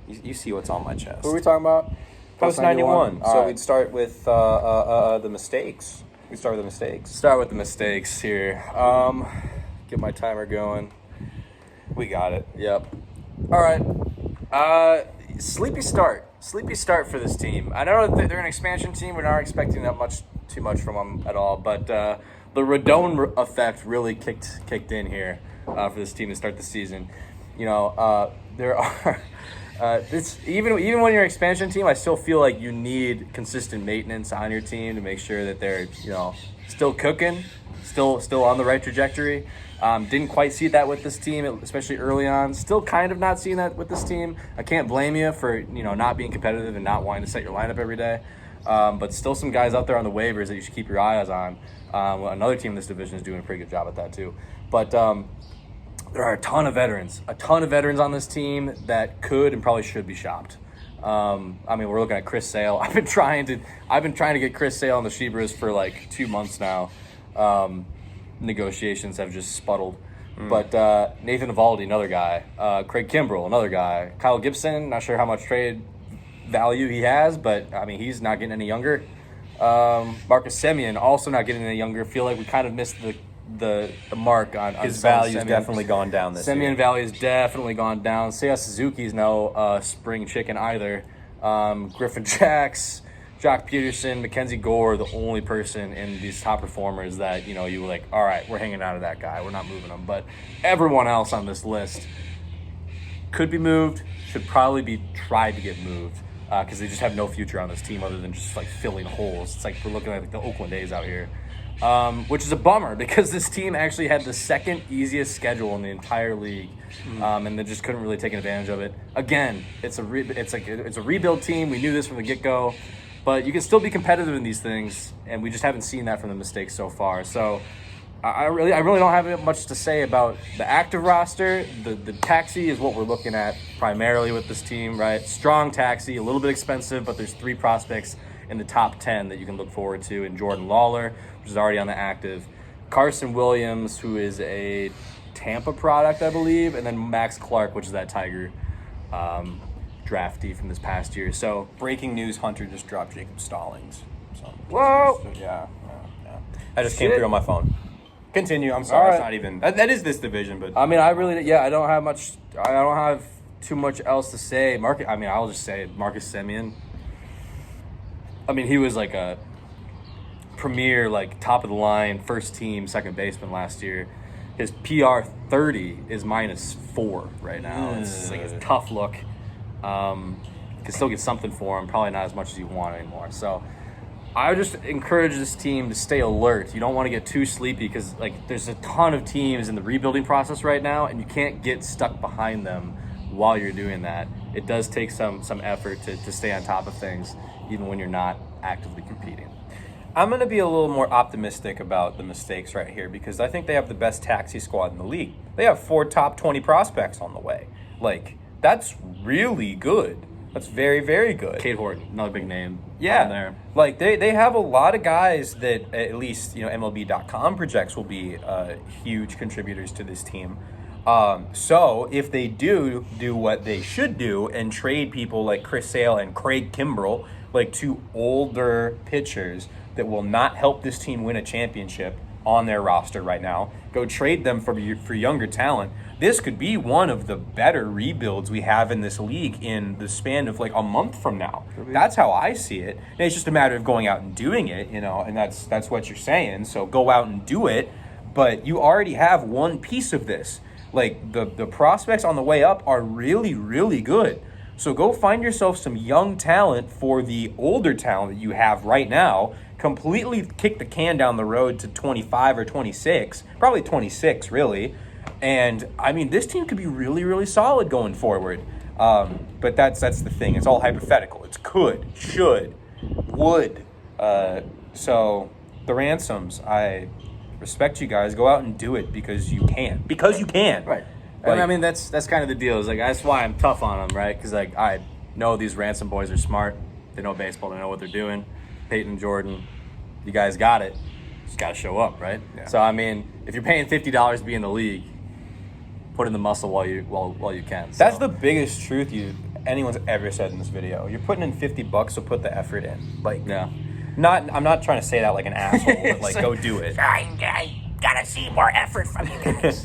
you see what's on my chest. What are we talking about? Post 91. So All right. we'd start with the mistakes. We start with the mistakes. Start with the mistakes here. Get my timer going. We got it. Yep. All right. Sleepy start. Sleepy start for this team. I know that they're an expansion team. We're not expecting too much from them at all. But the Rodon effect really kicked in here for this team to start the season. You know, there are. Even when you're an expansion team, I still feel like you need consistent maintenance on your team to make sure that they're still cooking, still on the right trajectory. Didn't quite see that with this team, especially early on. Still kind of not seeing that with this team. I can't blame you for not being competitive and not wanting to set your lineup every day. But still some guys out there on the waivers that you should keep your eyes on. Another team in this division is doing a pretty good job at that too. But there are a ton of veterans on this team that could and probably should be shopped. I mean, we're looking at Chris Sale. I've been trying to get Chris Sale on the Shebras for like 2 months now. Negotiations have just spuddled. But Nathan Eovaldi, another guy. Craig Kimbrell, another guy. Kyle Gibson, not sure how much trade value he has, but I mean, he's not getting any younger. Marcus Semien, also not getting any younger. Feel like we kind of missed the mark on His value's definitely gone down this year. Semien value has definitely gone down. Seiya Suzuki's no spring chicken either. Griffin Jacks, Jock Peterson, Mackenzie Gore, the only person in these top performers that you were like, all right, we're hanging out of that guy. We're not moving him. But everyone else on this list could be moved, should probably be tried to get moved because they just have no future on this team other than just like filling holes. It's like we're looking at like the Oakland A's out here. Which is a bummer because this team actually had the second easiest schedule in the entire league, and they just couldn't really take advantage of it. Again, it's a rebuild team. We knew this from the get-go, but you can still be competitive in these things, and we just haven't seen that from the mistakes so far. So I really don't have much to say about the active roster. The taxi is what we're looking at primarily with this team, right? Strong taxi, a little bit expensive, but there's 3 prospects in the top 10 that you can look forward to, and Jordan Lawler, which is already on the active. Carson Williams, who is a Tampa product, I believe, and then Max Clark, which is that Tiger draftee from this past year. So Breaking news, Hunter just dropped Jacob Stallings. So, whoa! Yeah. I just came through on my phone. Continue. I'm sorry. All right. It's not even. That is this division, but I mean, I don't have too much else to say. I'll just say Marcus Semien. I mean, he was like a premier, like top of the line, first team, second baseman last year. His PR 30 is -4 right now. It's like a tough look. Can still get something for him, probably not as much as you want anymore. So I would just encourage this team to stay alert. You don't want to get too sleepy because there's a ton of teams in the rebuilding process right now, and you can't get stuck behind them while you're doing that. It does take some effort to stay on top of things, even when you're not actively competing. I'm going to be a little more optimistic about the mistakes right here because I think they have the best taxi squad in the league. They have 4 top 20 prospects on the way. That's really good. That's very, very good. Cade Horton, another big name. Yeah. On there. They have a lot of guys that at least, MLB.com projects will be huge contributors to this team. So if they do what they should do and trade people like Chris Sale and Craig Kimbrell, 2 older pitchers that will not help this team win a championship on their roster right now, go trade them for younger talent. This could be one of the better rebuilds we have in this league in the span of a month from now. That's how I see it. And it's just a matter of going out and doing it, and that's what you're saying. So go out and do it, but you already have one piece of this. The prospects on the way up are really, really good. So go find yourself some young talent for the older talent that you have right now. Completely kick the can down the road to 25 or 26, probably 26 really. And I mean, this team could be really, really solid going forward. But that's the thing. It's all hypothetical. It's could, should, would. So the Ransoms, I respect you guys. Go out and do it because you can. Because you can. Right. I mean, that's kind of the deal. Is that's why I'm tough on them, right? Because I know these Ransom boys are smart. They know baseball. They know what they're doing. Peyton, Jordan, you guys got it. Just got to show up, right? Yeah. So I mean, if you're paying $50 to be in the league, put in the muscle while you can. So. That's the biggest truth anyone's ever said in this video. You're putting in $50, so put the effort in. Yeah. I'm not trying to say that like an asshole, but go do it. I gotta see more effort from you guys.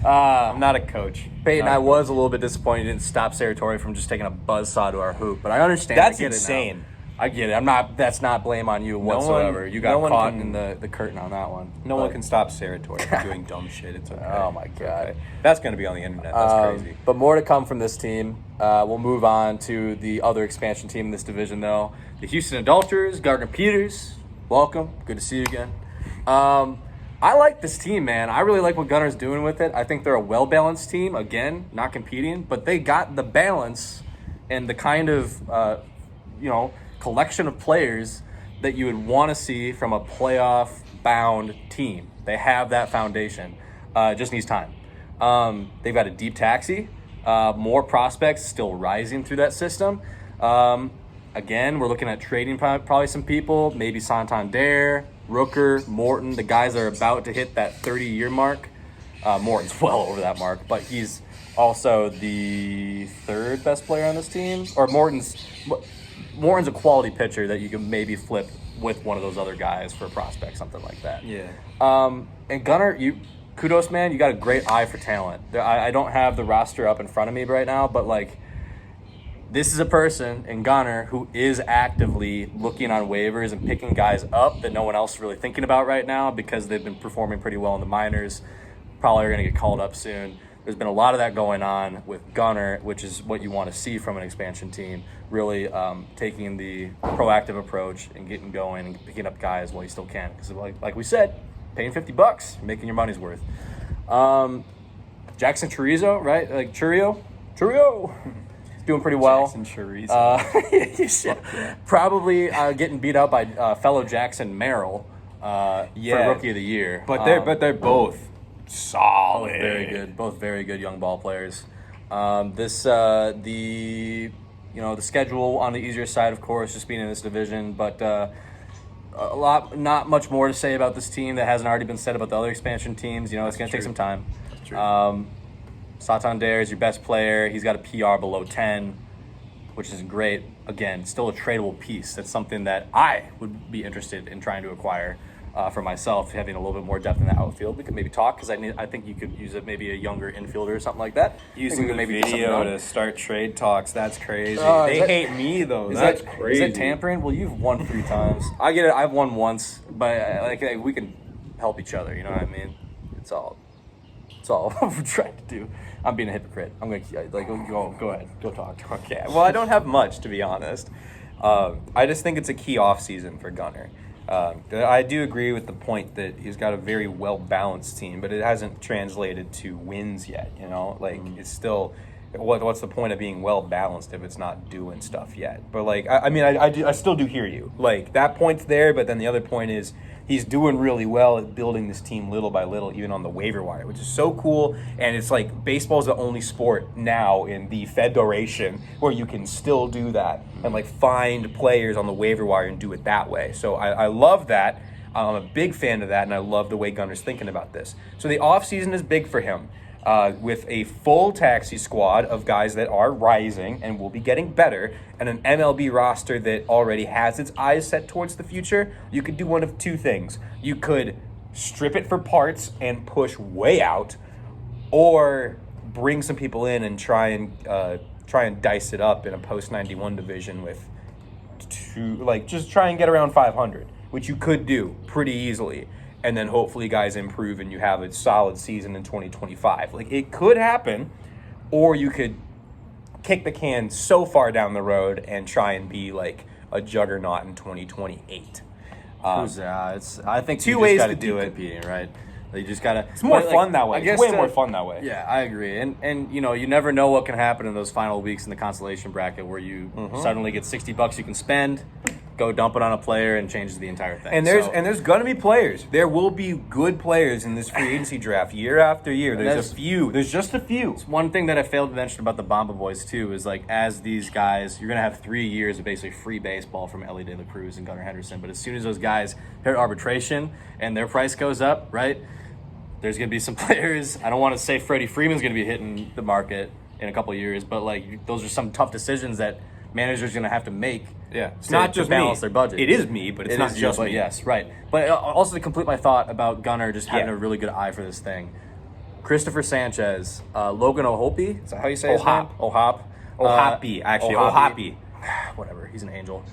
I'm not a coach. Peyton, I was a little bit disappointed you didn't stop Sartori from just taking a buzzsaw to our hoop, but I understand. That's I get insane. It now. I get it. That's not blame on you whatsoever. You got caught in the curtain on that one. No one can stop Sartori from doing dumb shit. It's okay. Oh my God. Okay. That's going to be on the internet. That's crazy. But more to come from this team. We'll move on to the other expansion team in this division, though. The Houston Adulterers, Gardner Peters. Welcome. Good to see you again. I like this team, man. I really like what Gunner's doing with it. I think they're a well-balanced team. Again, not competing, but they got the balance and the kind of, collection of players that you would want to see from a playoff-bound team. They have that foundation. It just needs time. They've got a deep taxi. More prospects still rising through that system. Again, we're looking at trading probably some people, maybe Santander, Rooker, Morton. The guys are about to hit that 30-year mark. Morton's well over that mark, but he's also the 3rd best player on this team. Or Morton's a quality pitcher that you can maybe flip with one of those other guys for a prospect, something like that. Yeah. And Gunner, kudos, man. You got a great eye for talent. I don't have the roster up in front of me right now, but this is a person in Gunner who is actively looking on waivers and picking guys up that no one else is really thinking about right now because they've been performing pretty well in the minors. Probably are going to get called up soon. There's been a lot of that going on with Gunner, which is what you want to see from an expansion team, really taking the proactive approach and getting going and picking up guys while you still can. Because like we said, paying $50, you're making your money's worth. Jackson Chorizo, right? Churio? Doing pretty well. Jackson Chorizo. Probably getting beat up by fellow Jackson Merrill for Rookie of the Year. But they're both solid. Both very good young ball players. The the schedule on the easier side, of course, just being in this division, but not much more to say about this team that hasn't already been said about the other expansion teams. It's going to take some time. That's true. Santander is your best player. He's got a PR below 10, which is great. Again, still a tradable piece. That's something that I would be interested in trying to acquire for myself, having a little bit more depth in the outfield. We could maybe talk, because I think you could use maybe a younger infielder or something like that. Using the video to start trade talks, that's crazy. They hate me, though. That's crazy. Is that tampering? Well, you've won 3 times. I get it. I've won once, but we can help each other. You know what I mean? It's all we're trying to do. I'm being a hypocrite. I'm going to go ahead. Go talk. Okay. Well, I don't have much, to be honest. I just think it's a key off season for Gunnar. I do agree with the point that he's got a very well-balanced team, but it hasn't translated to wins yet, It's still, what's the point of being well-balanced if it's not doing stuff yet? But, I still do hear you. That point's there, but then the other point is he's doing really well at building this team little by little, even on the waiver wire, which is so cool. And it's baseball's the only sport now in the Federation where you can still do that and find players on the waiver wire and do it that way. So I love that. I'm a big fan of that, and I love the way Gunnar's thinking about this. So the offseason is big for him. With a full taxi squad of guys that are rising and will be getting better, and an MLB roster that already has its eyes set towards the future, you could do one of 2 things. You could strip it for parts and push way out, or bring some people in and try and dice it up in a post-91 division with just try and get around 500, which you could do pretty easily. And then hopefully guys improve and you have a solid season in 2025. It could happen, or you could kick the can so far down the road and try and be a juggernaut in 2028. I think 2 ways to do it. Competing, right? You just gotta. It's more fun that way. It's way more fun that way. Yeah, I agree. And you never know what can happen in those final weeks in the consolation bracket where you suddenly get $60 you can spend. Go dump it on a player and changes the entire thing. And there's gonna be players. There will be good players in this free agency draft year after year. There's a few. There's just a few. One thing that I failed to mention about the Bomba Boys too is as these guys, you're gonna have 3 years of basically free baseball from Ellie De La Cruz and Gunnar Henderson. But as soon as those guys hit arbitration and their price goes up, right? There's gonna be some players. I don't want to say Freddie Freeman's gonna be hitting the market in a couple of years, but those are some tough decisions that managers gonna have to make. Yeah, it's not just balance me. their budget. It is me, but it's not just me. Yes, right. But also to complete my thought about Gunnar just having a really good eye for this thing. Christopher Sanchez, Logan Ohopi, is that how you say his name? Ohopi, actually. Ohopi. Whatever, he's an angel.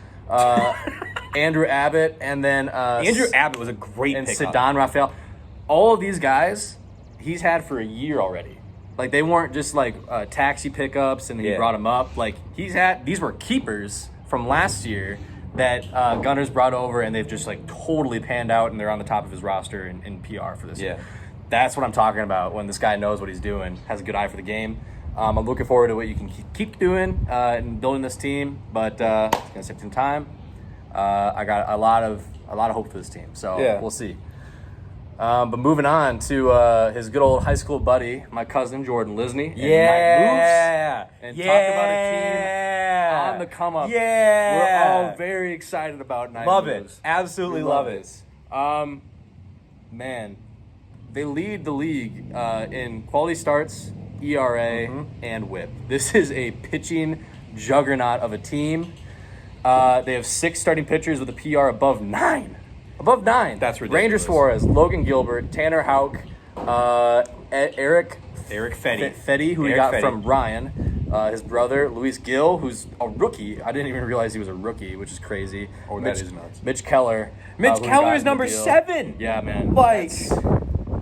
Andrew Abbott, and then Andrew Abbott was a great and pickup. Ceddanne Rafael. All of these guys, he's had for a year already. They weren't just taxi pickups and he brought them up. These were keepers from last year that Gunnar's brought over, and they've just totally panned out, and they're on the top of his roster in PR for this year. That's what I'm talking about when this guy knows what he's doing, has a good eye for the game. I'm looking forward to what you can keep doing in building this team, but it's gonna take some time. I got a lot of hope for this team, so we'll see. But moving on to his good old high school buddy, my cousin Jordan Lisney. And talk about a team on the come up. Yeah, we're all very excited about Night Love Moves. it. Absolutely love it. Man, they lead the league in quality starts, ERA, and WHIP. This is a pitching juggernaut of a team. They have 6 starting pitchers with a PR above 9. Above 9. That's ridiculous. Ranger Suarez, Logan Gilbert, Tanner Houck, Eric Fetty, who we got from Ryan, his brother, Luis Gill, who's a rookie. I didn't even realize he was a rookie, which is crazy. That is nuts. Mitch Keller. Mitch Keller is number 7. Yeah, man.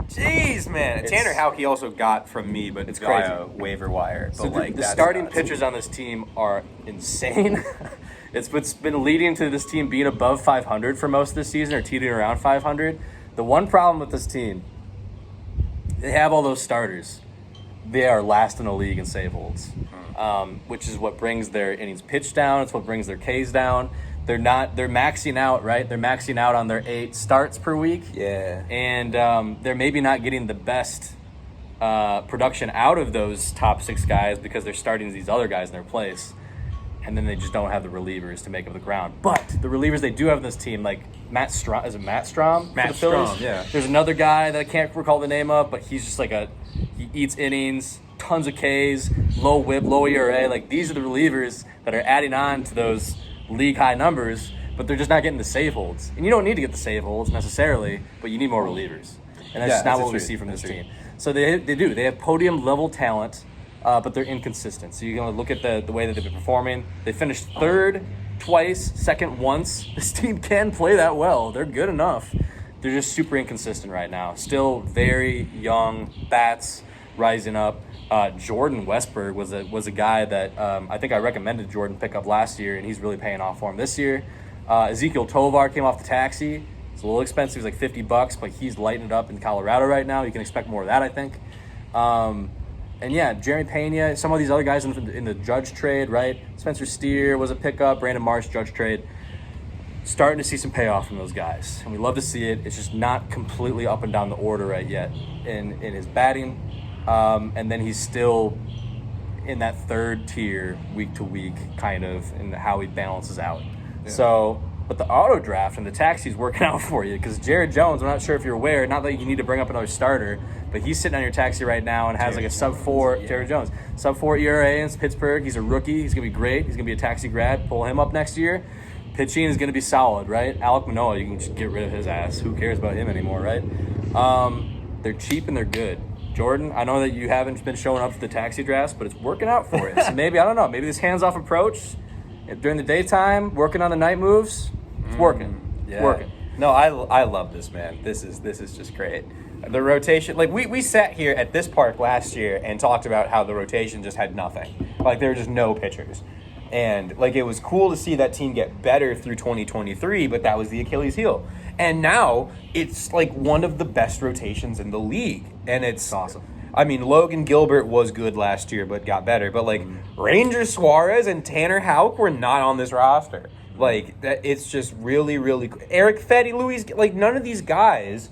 Jeez, man. Tanner Houck he also got from me, but it's via waiver wire. So the starting pitchers on this team are insane. It's been leading to this team being above 500 for most of the season, or teetering around 500. The one problem with this team, they have all those starters. They are last in the league in save holds, which is what brings their innings pitched down. It's what brings their Ks down. They're maxing out, right? They're maxing out on their 8 starts per week. Yeah. And they're maybe not getting the best production out of those top 6 guys because they're starting these other guys in their place. and then they just don't have the relievers to make up the ground. But the relievers they do have in this team, like Matt Strom, is it Matt Strom? Matt Strom, yeah. There's another guy that I can't recall the name of, but he's just like he eats innings, tons of Ks, low whip, low ERA. Like, these are the relievers that are adding on to those league high numbers, but they're just not getting the save holds. And you don't need to get the save holds necessarily, but you need more relievers. And that's just not what we see from this team. So they do. They have podium level talent, but they're inconsistent. So you're going to look at the way that they've been performing. They finished third twice, second once. This team can play that well. They're good enough. They're just super inconsistent right now. Still very young bats rising up. Jordan Westberg was a guy that I think I recommended Jordan pick up last year, and he's really paying off for him this year. Ezekiel Tovar came off the taxi. It's a little expensive. He's like $50, but he's lighting it up in Colorado right now. You can expect more of that, I think. And yeah, Jeremy Pena, some of these other guys in the Judge trade, right? Spencer Steer was a pickup. Brandon Marsh, Judge trade. Starting to see some payoff from those guys, and we love to see it. It's just not completely up and down the order right yet in his batting. And then he's still in that third tier week to week, kind of, in how he balances out. Yeah. So, but the auto draft and the taxi's working out for you, because Jared Jones, I'm not sure if you're aware, not that you need to bring up another starter, but he's sitting on your taxi right now and has like a sub-4, Jared Jones, sub-4 ERA in Pittsburgh. He's a rookie. He's going to be great. He's going to be a taxi grad. Pull him up next year. Pitching is going to be solid, right? Alek Manoah, you can just get rid of his ass. Who cares about him anymore, right? They're cheap and they're good. Jordan, I know that you haven't been showing up to the taxi drafts, but it's working out for you. So maybe, I don't know, maybe this hands-off approach during the daytime, working on the night moves, it's working. Yeah. It's working. No, I love this, man. This is just great. The rotation, like we sat here at this park last year and talked about how the rotation just had nothing. Like, there were just no pitchers. And like, it was cool to see that team get better through 2023, but that was the Achilles heel. And now it's like one of the best rotations in the league. And it's awesome. I mean, Logan Gilbert was good last year, but got better. But like, Ranger Suarez and Tanner Houck were not on this roster. Like, that, it's just really, really cool. Eric Fetty, Luis, like, none of these guys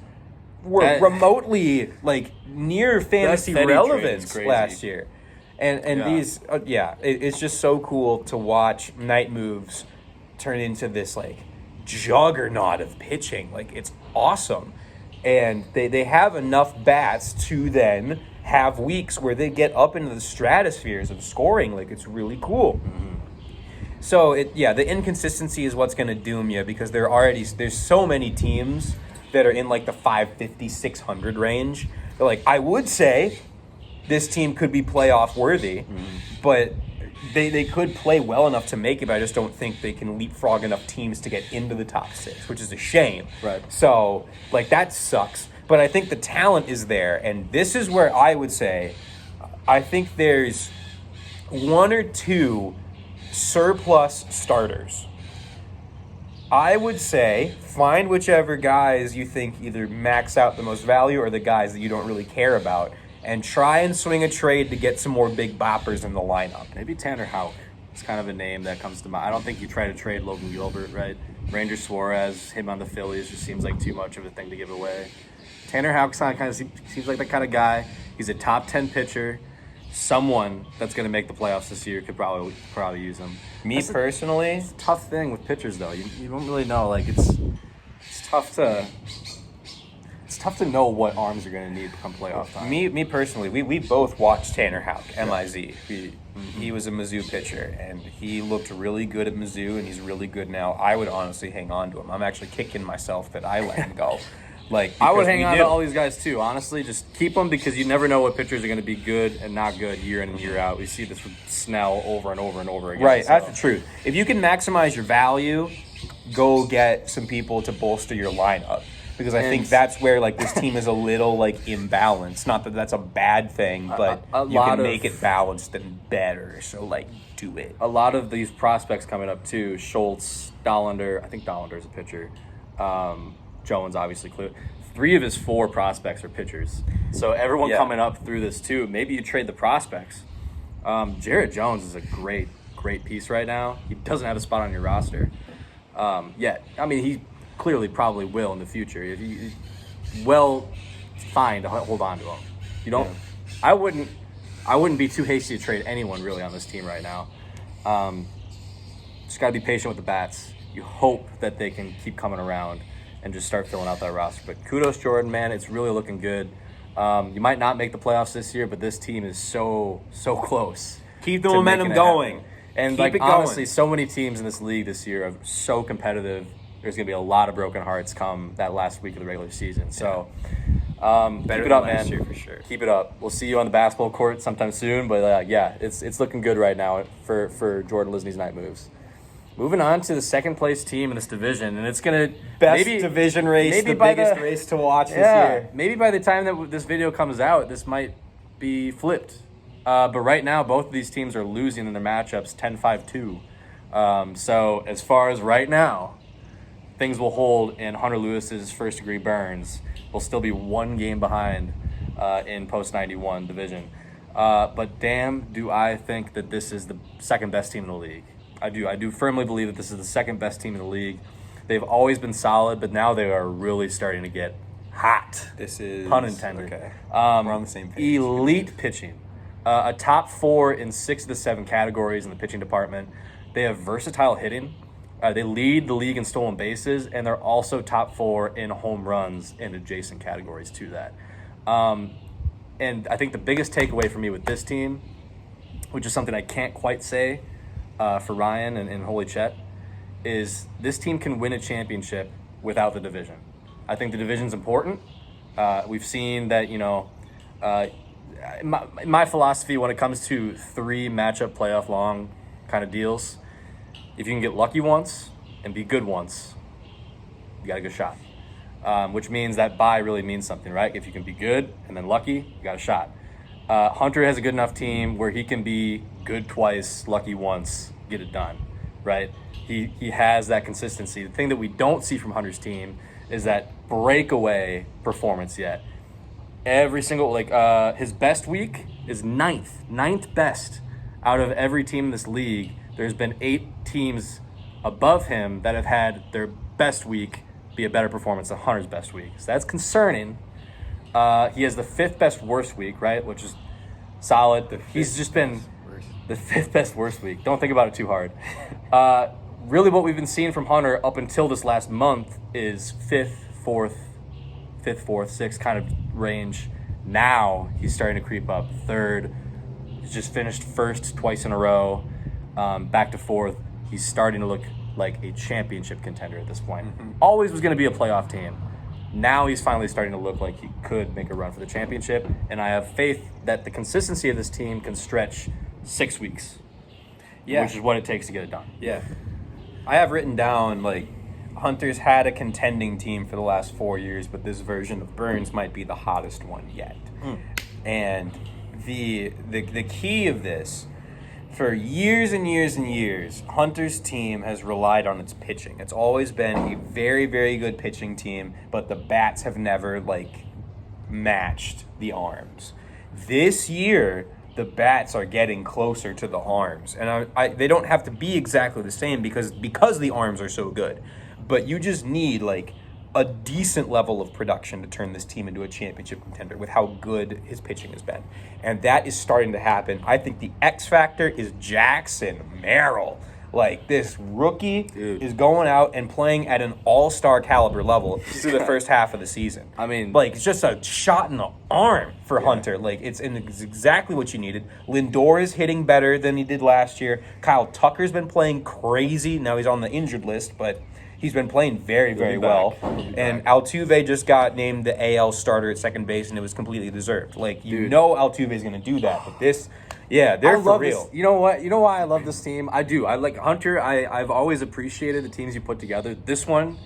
were remotely like near fantasy relevance last year. And these, it's just so cool to watch night moves turn into this like juggernaut of pitching. Like, it's awesome. And they have enough bats to then have weeks where they get up into the stratospheres of scoring. Like, it's really cool. Mm-hmm. So the inconsistency is what's going to doom you, because there's so many teams that are in like the 550, 600 range. They're like, I would say this team could be playoff worthy, but they could play well enough to make it, but I just don't think they can leapfrog enough teams to get into the top 6, which is a shame. Right. So, like, that sucks. But I think the talent is there, and this is where I would say I think there's 1 or 2 surplus starters. I would say find whichever guys you think either max out the most value or the guys that you don't really care about, and try and swing a trade to get some more big boppers in the lineup. Maybe Tanner Houck. It's kind of a name that comes to mind. I don't think you try to trade Logan Gilbert, right? Ranger Suarez, him on the Phillies, just seems like too much of a thing to give away. Tanner Houck kind of seems like the kind of guy. He's a top 10 pitcher. Someone that's going to make the playoffs this year could probably use him. It's a tough thing with pitchers, though. You don't really know. Like, it's tough to know what arms you're going to need to come playoff time. Me personally, we both watched Tanner Houck, MIZ. He was a Mizzou pitcher, and he looked really good at Mizzou, and he's really good now. I would honestly hang on to him. I'm actually kicking myself that I let him go. Like, I would hang on to all these guys too, honestly. Just keep them, because you never know what pitchers are going to be good and not good year in and year out. We see this with Snell over and over and over again. Right, that's the truth. If you can maximize your value, go get some people to bolster your lineup. Because I think that's where, like, this team is a little, like, imbalanced. Not that that's a bad thing, but you can make it balanced and better. So, like, do it. A lot of these prospects coming up too: Schultz, Dollander. I think Dollander's a pitcher. Jones, obviously, clear. 3 of his 4 prospects are pitchers. So everyone coming up through this too. Maybe you trade the prospects. Jared Jones is a great piece right now. He doesn't have a spot on your roster yet. I mean, he clearly probably will in the future. If you fine to hold on to him. You don't. Yeah. I wouldn't be too hasty to trade anyone really on this team right now. just got to be patient with the bats. You hope that they can keep coming around and just start filling out that roster. But kudos, Jordan, man. It's really looking good. You might not make the playoffs this year, but this team is so close. Keep the momentum going. And Keep it honestly, going. so many teams in this league this year are so competitive. There's going to be a lot of broken hearts come that last week of the regular season. So keep it up, man. Year for sure. Keep it up. We'll see you on the basketball court sometime soon. But it's looking good right now for Jordan Lisney's night moves. Moving on to the second place team in this division, and it's gonna best division race, the biggest race to watch this year. Maybe by the time that this video comes out, this might be flipped. But right now, both of these teams are losing in their matchups 10-5-2. So as far as right now, things will hold in Hunter Lewis's first degree burns. We'll still be one game behind in post 91 division. But damn, do I think that this is the second best team in the league. I do firmly believe that this is the second best team in the league. They've always been solid, but now they are really starting to get hot. This is pun intended. Okay. We're on the same page. Elite pitching. A top 4 in 6 of the 7 categories in the pitching department. They have versatile hitting. They lead the league in stolen bases, and they're also top 4 in home runs in adjacent categories to that. And I think the biggest takeaway for me with this team, which is something I can't quite say for Ryan and Holy Chette, is this team can win a championship without the division. I think the division's important. We've seen that, my philosophy when it comes to 3 matchup playoff long kind of deals, if you can get lucky once and be good once, you got a good shot. Which means that bye really means something, right? If you can be good and then lucky, you got a shot. Hunter has a good enough team where he can be good twice, lucky once, get it done, right? He has that consistency. The thing that we don't see from Hunter's team is that breakaway performance yet. Every single, his best week is ninth best out of every team in this league. There's been 8 teams above him that have had their best week be a better performance than Hunter's best week. So that's concerning. He has the 5th best worst week, right? Which is solid. He's just been the 5th best worst week. Don't think about it too hard. Really what we've been seeing from Hunter up until this last month is 5th, 4th, 6th kind of range. Now he's starting to creep up 3rd. He's just finished 1st twice in a row. Back to 4th. He's starting to look like a championship contender at this point. Mm-hmm. Always was going to be a playoff team. Now he's finally starting to look like he could make a run for the championship, and I have faith that the consistency of this team can stretch 6 weeks, which is what it takes to get it done. Yeah. I have written down, Hunter's had a contending team for the last 4 years, but this version of Burns might be the hottest one yet. And the key of this, for years and years and years, Hunter's team has relied on its pitching. It's always been a very, very good pitching team, but the bats have never, matched the arms. This year, the bats are getting closer to the arms. And they don't have to be exactly the same because the arms are so good. But you just need, a decent level of production to turn this team into a championship contender with how good his pitching has been. And that is starting to happen. I think the X factor is Jackson Merrill. This rookie is going out and playing at an all-star caliber level through the first half of the season. I mean, it's just a shot in the arm for Hunter. It's exactly what you needed. Lindor is hitting better than he did last year. Kyle Tucker's been playing crazy. Now he's on the injured list, but he's been playing very, very well. And Altuve just got named the AL starter at second base, and it was completely deserved. Altuve's going to do that. But they're for real. This. You know what? You know why I love this team? I do. I like Hunter. I've always appreciated the teams you put together. This one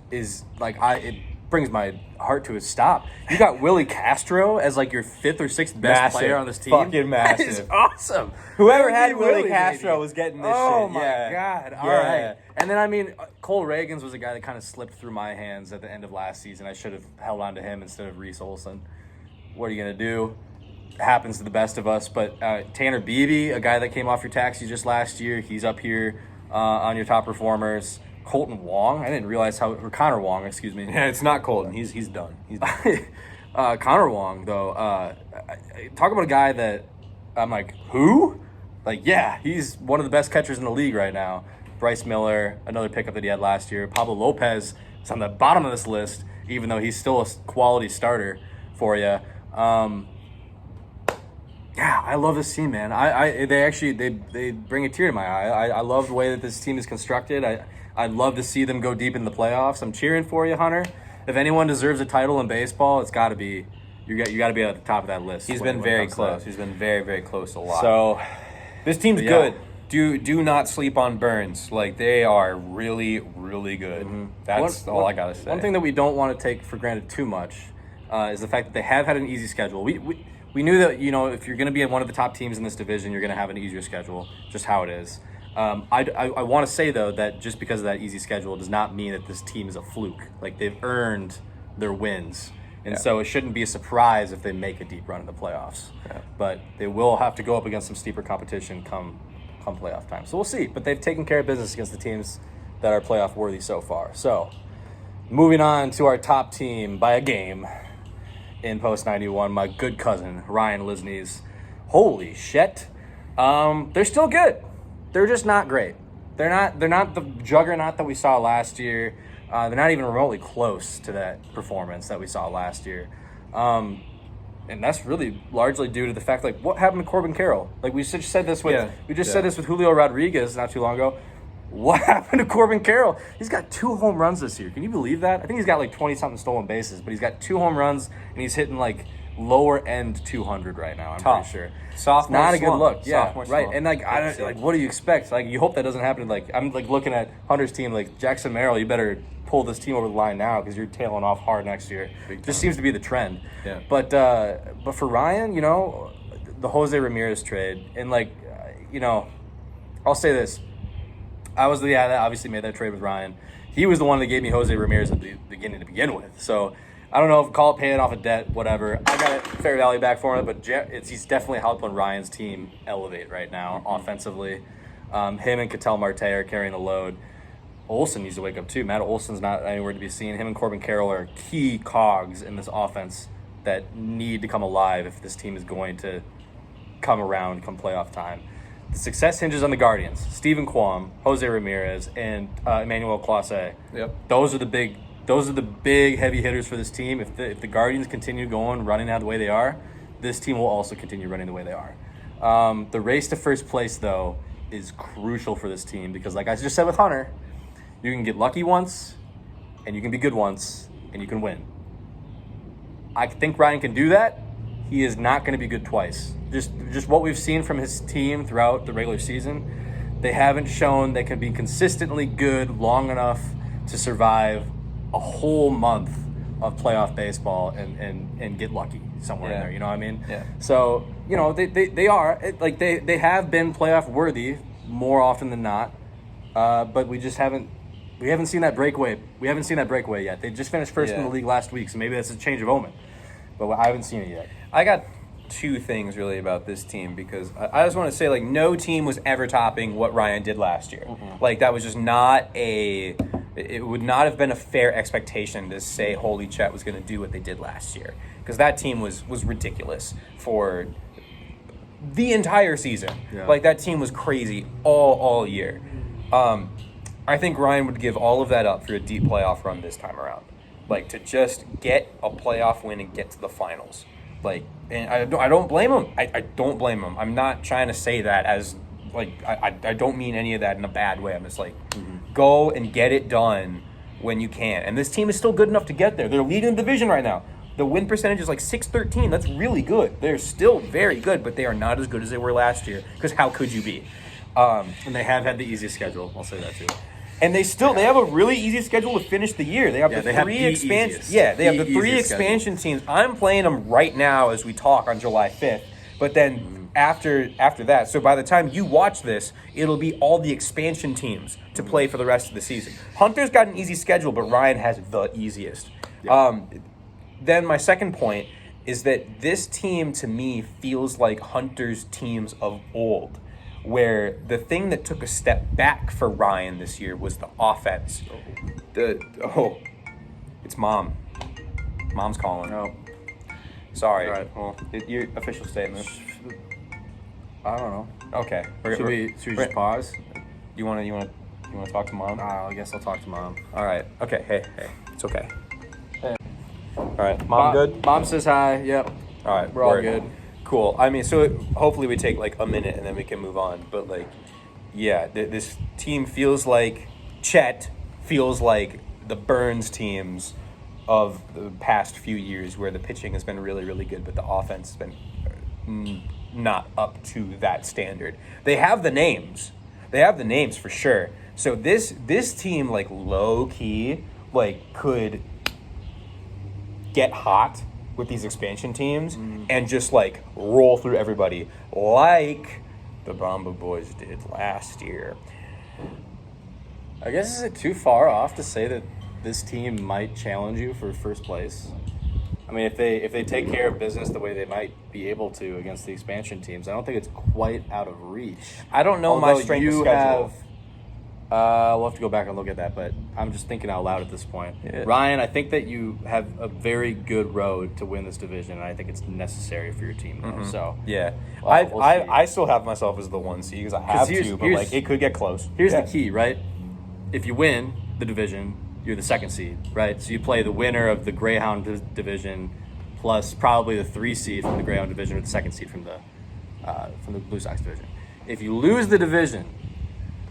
is it brings my heart to a stop. You got Willie Castro as your 5th or 6th best player on this team. Fucking massive. That is awesome. Whoever had Willie Castro was getting this shit. Oh my God. All right. And then, Cole Reagans was a guy that kind of slipped through my hands at the end of last season. I should have held on to him instead of Reese Olson. What are you going to do? It happens to the best of us. But Tanner Beebe, a guy that came off your taxi just last year, he's up here on your top performers. Colton Wong, I didn't realize or Connor Wong, excuse me. Yeah, it's not Colton. He's done. He's done. Connor Wong, though, talk about a guy that I'm who? He's one of the best catchers in the league right now. Bryce Miller, another pickup that he had last year. Pablo Lopez is on the bottom of this list, even though he's still a quality starter for you. Yeah, I love this team, man. They bring a tear to my eye. I love the way that this team is constructed. I'd love to see them go deep in the playoffs. I'm cheering for you, Hunter. If anyone deserves a title in baseball, it's got to be you got to be at the top of that list. He's been very close. He's been very, very close a lot. So this team's good. Do not sleep on Burns. Like, they are really, really good. Mm-hmm. That's all I gotta say. One thing that we don't want to take for granted too much is the fact that they have had an easy schedule. We knew that, you know, if you're going to be one of the top teams in this division, you're going to have an easier schedule, just how it is. I want to say, though, that just because of that easy schedule does not mean that this team is a fluke. Like, they've earned their wins. And so it shouldn't be a surprise if they make a deep run in the playoffs. Yeah. But they will have to go up against some steeper competition come playoff time. So we'll see. But they've taken care of business against the teams that are playoff worthy so far. So moving on to our top team by a game in Post 91, my good cousin, Ryan Lisney's. Holy shit. They're still good. They're just not great. They're not the juggernaut that we saw last year. They're not even remotely close to that performance that we saw last year. And that's really largely due to the fact, like, what happened to Corbin Carroll? Like, we just said this with Julio Rodriguez not too long ago. What happened to Corbin Carroll? He's got 2 home runs this year. Can you believe that? I think he's got like 20-something stolen bases, but he's got 2 home runs, and he's hitting like lower end 200 right now. I'm pretty sure. Sophomore not a slump. good look. Yeah, Sophomore right. slump. And like, what do you expect? Like, you hope that doesn't happen. Like, I'm like looking at Hunter's team. Like, Jackson Merrill, you better pull this team over the line now because you're tailing off hard next year. Just seems to be the trend. Yeah. But for Ryan, you know, the Jose Ramirez trade, and like, you know, I'll say this. I was the guy that obviously made that trade with Ryan. He was the one that gave me Jose Ramirez at the beginning to begin with. So I don't know if call it paying off a debt, whatever. I got fair value back for him, but he's definitely helping Ryan's team elevate right now offensively. Him and Ketel Marte are carrying the load. Olsen needs to wake up too. Matt Olson's not anywhere to be seen. Him and Corbin Carroll are key cogs in this offense that need to come alive if this team is going to come around come playoff time. The success hinges on the Guardians: Stephen Kwan, Jose Ramirez, and Emmanuel Clase. Yep. Those are the big heavy hitters for this team. If the Guardians continue running out the way they are, this team will also continue running the way they are. The race to first place, though, is crucial for this team because, like I just said with Hunter, you can get lucky once, and you can be good once, and you can win. I think Ryan can do that. He is not going to be good twice. Just what we've seen from his team throughout the regular season, they haven't shown they can be consistently good long enough to survive a whole month of playoff baseball and get lucky somewhere in there. You know what I mean? Yeah. So, you know, they are like they have been playoff worthy more often than not, but we haven't seen that breakaway. We haven't seen that breakaway yet. They just finished first in the league last week, so maybe that's a change of omen. But I haven't seen it yet. I got 2 things really about this team because I just want to say, like, no team was ever topping what Ryan did last year. Mm-hmm. Like, that was just not it would not have been a fair expectation to say Holy Chette was going to do what they did last year because that team was ridiculous for the entire season. Yeah. Like, that team was crazy all year. I think Ryan would give all of that up for a deep playoff run this time around. Like, to just get a playoff win and get to the finals. Like, and I don't blame him. I don't blame him. I'm not trying to say that as, like, I don't mean any of that in a bad way. I'm just like, go and get it done when you can. And this team is still good enough to get there. They're leading the division right now. The win percentage is like .613. That's really good. They're still very good, but they are not as good as they were last year. Because how could you be? And they have had the easiest schedule. I'll say that too. And they have a really easy schedule to finich the year. They have the 3 expansion. Yeah, they have the 3 expansion teams. I'm playing them right now as we talk on July 5th. But then after that, so by the time you watch this, it'll be all the expansion teams to play for the rest of the season. Hunter's got an easy schedule, but Ryan has the easiest. Yeah. Then my second point is that this team to me feels like Hunter's teams of old, where the thing that took a step back for Ryan this year was the offense. It's Mom. Mom's calling. Oh. Sorry. All right, well. Your official statement. I don't know. Okay. Should we just pause? You want to You want to talk to Mom? I guess I'll talk to Mom. All right. Okay. Hey. It's okay. Hey. All right. Mom, good? Mom says hi. Yep. All right. We're all good. Cool. I mean, so hopefully we take like a minute and then we can move on. But like, yeah, this team feels like Chette feels like the Burns teams of the past few years, where the pitching has been really, really good, but the offense has been not up to that standard. They have the names. For sure. So this team, like, low key, like, could get hot with these expansion teams and just like roll through everybody like the Bomba Boys did last year. I guess, is it too far off to say that this team might challenge you for first place? I mean, if they take care of business the way they might be able to against the expansion teams, I don't think it's quite out of reach. I don't know my strength of schedule. We'll have to go back and look at that, but I'm just thinking out loud at this point. Yeah. Ryan, I think that you have a very good road to win this division, and I think it's necessary for your team. So yeah, we'll I still have myself as the 1 seed because I have to, but like it could get close. Here's the key, right? If you win the division, you're the 2nd seed, right? So you play the winner of the Greyhound division plus probably the 3 seed from the Greyhound division or the 2nd seed from the Blue Sox division. If you lose the division,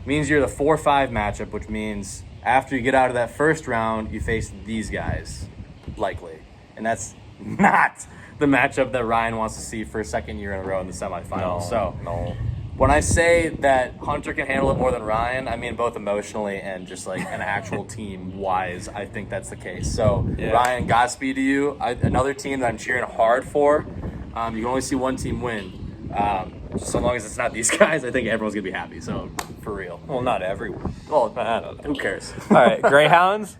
means you're the 4-5 matchup, which means after you get out of that first round, you face these guys, likely. And that's not the matchup that Ryan wants to see for a 2nd year in a row in the semifinals. No. When I say that Hunter can handle it more than Ryan, I mean both emotionally and just like an actual team-wise, I think that's the case. So, yeah. Ryan, Godspeed to you. Another team that I'm cheering hard for. You can only see one team win. So long as it's not these guys, I think everyone's going to be happy. So, for real. Well, not everyone. Well, I don't know. Who cares? All right, Greyhounds.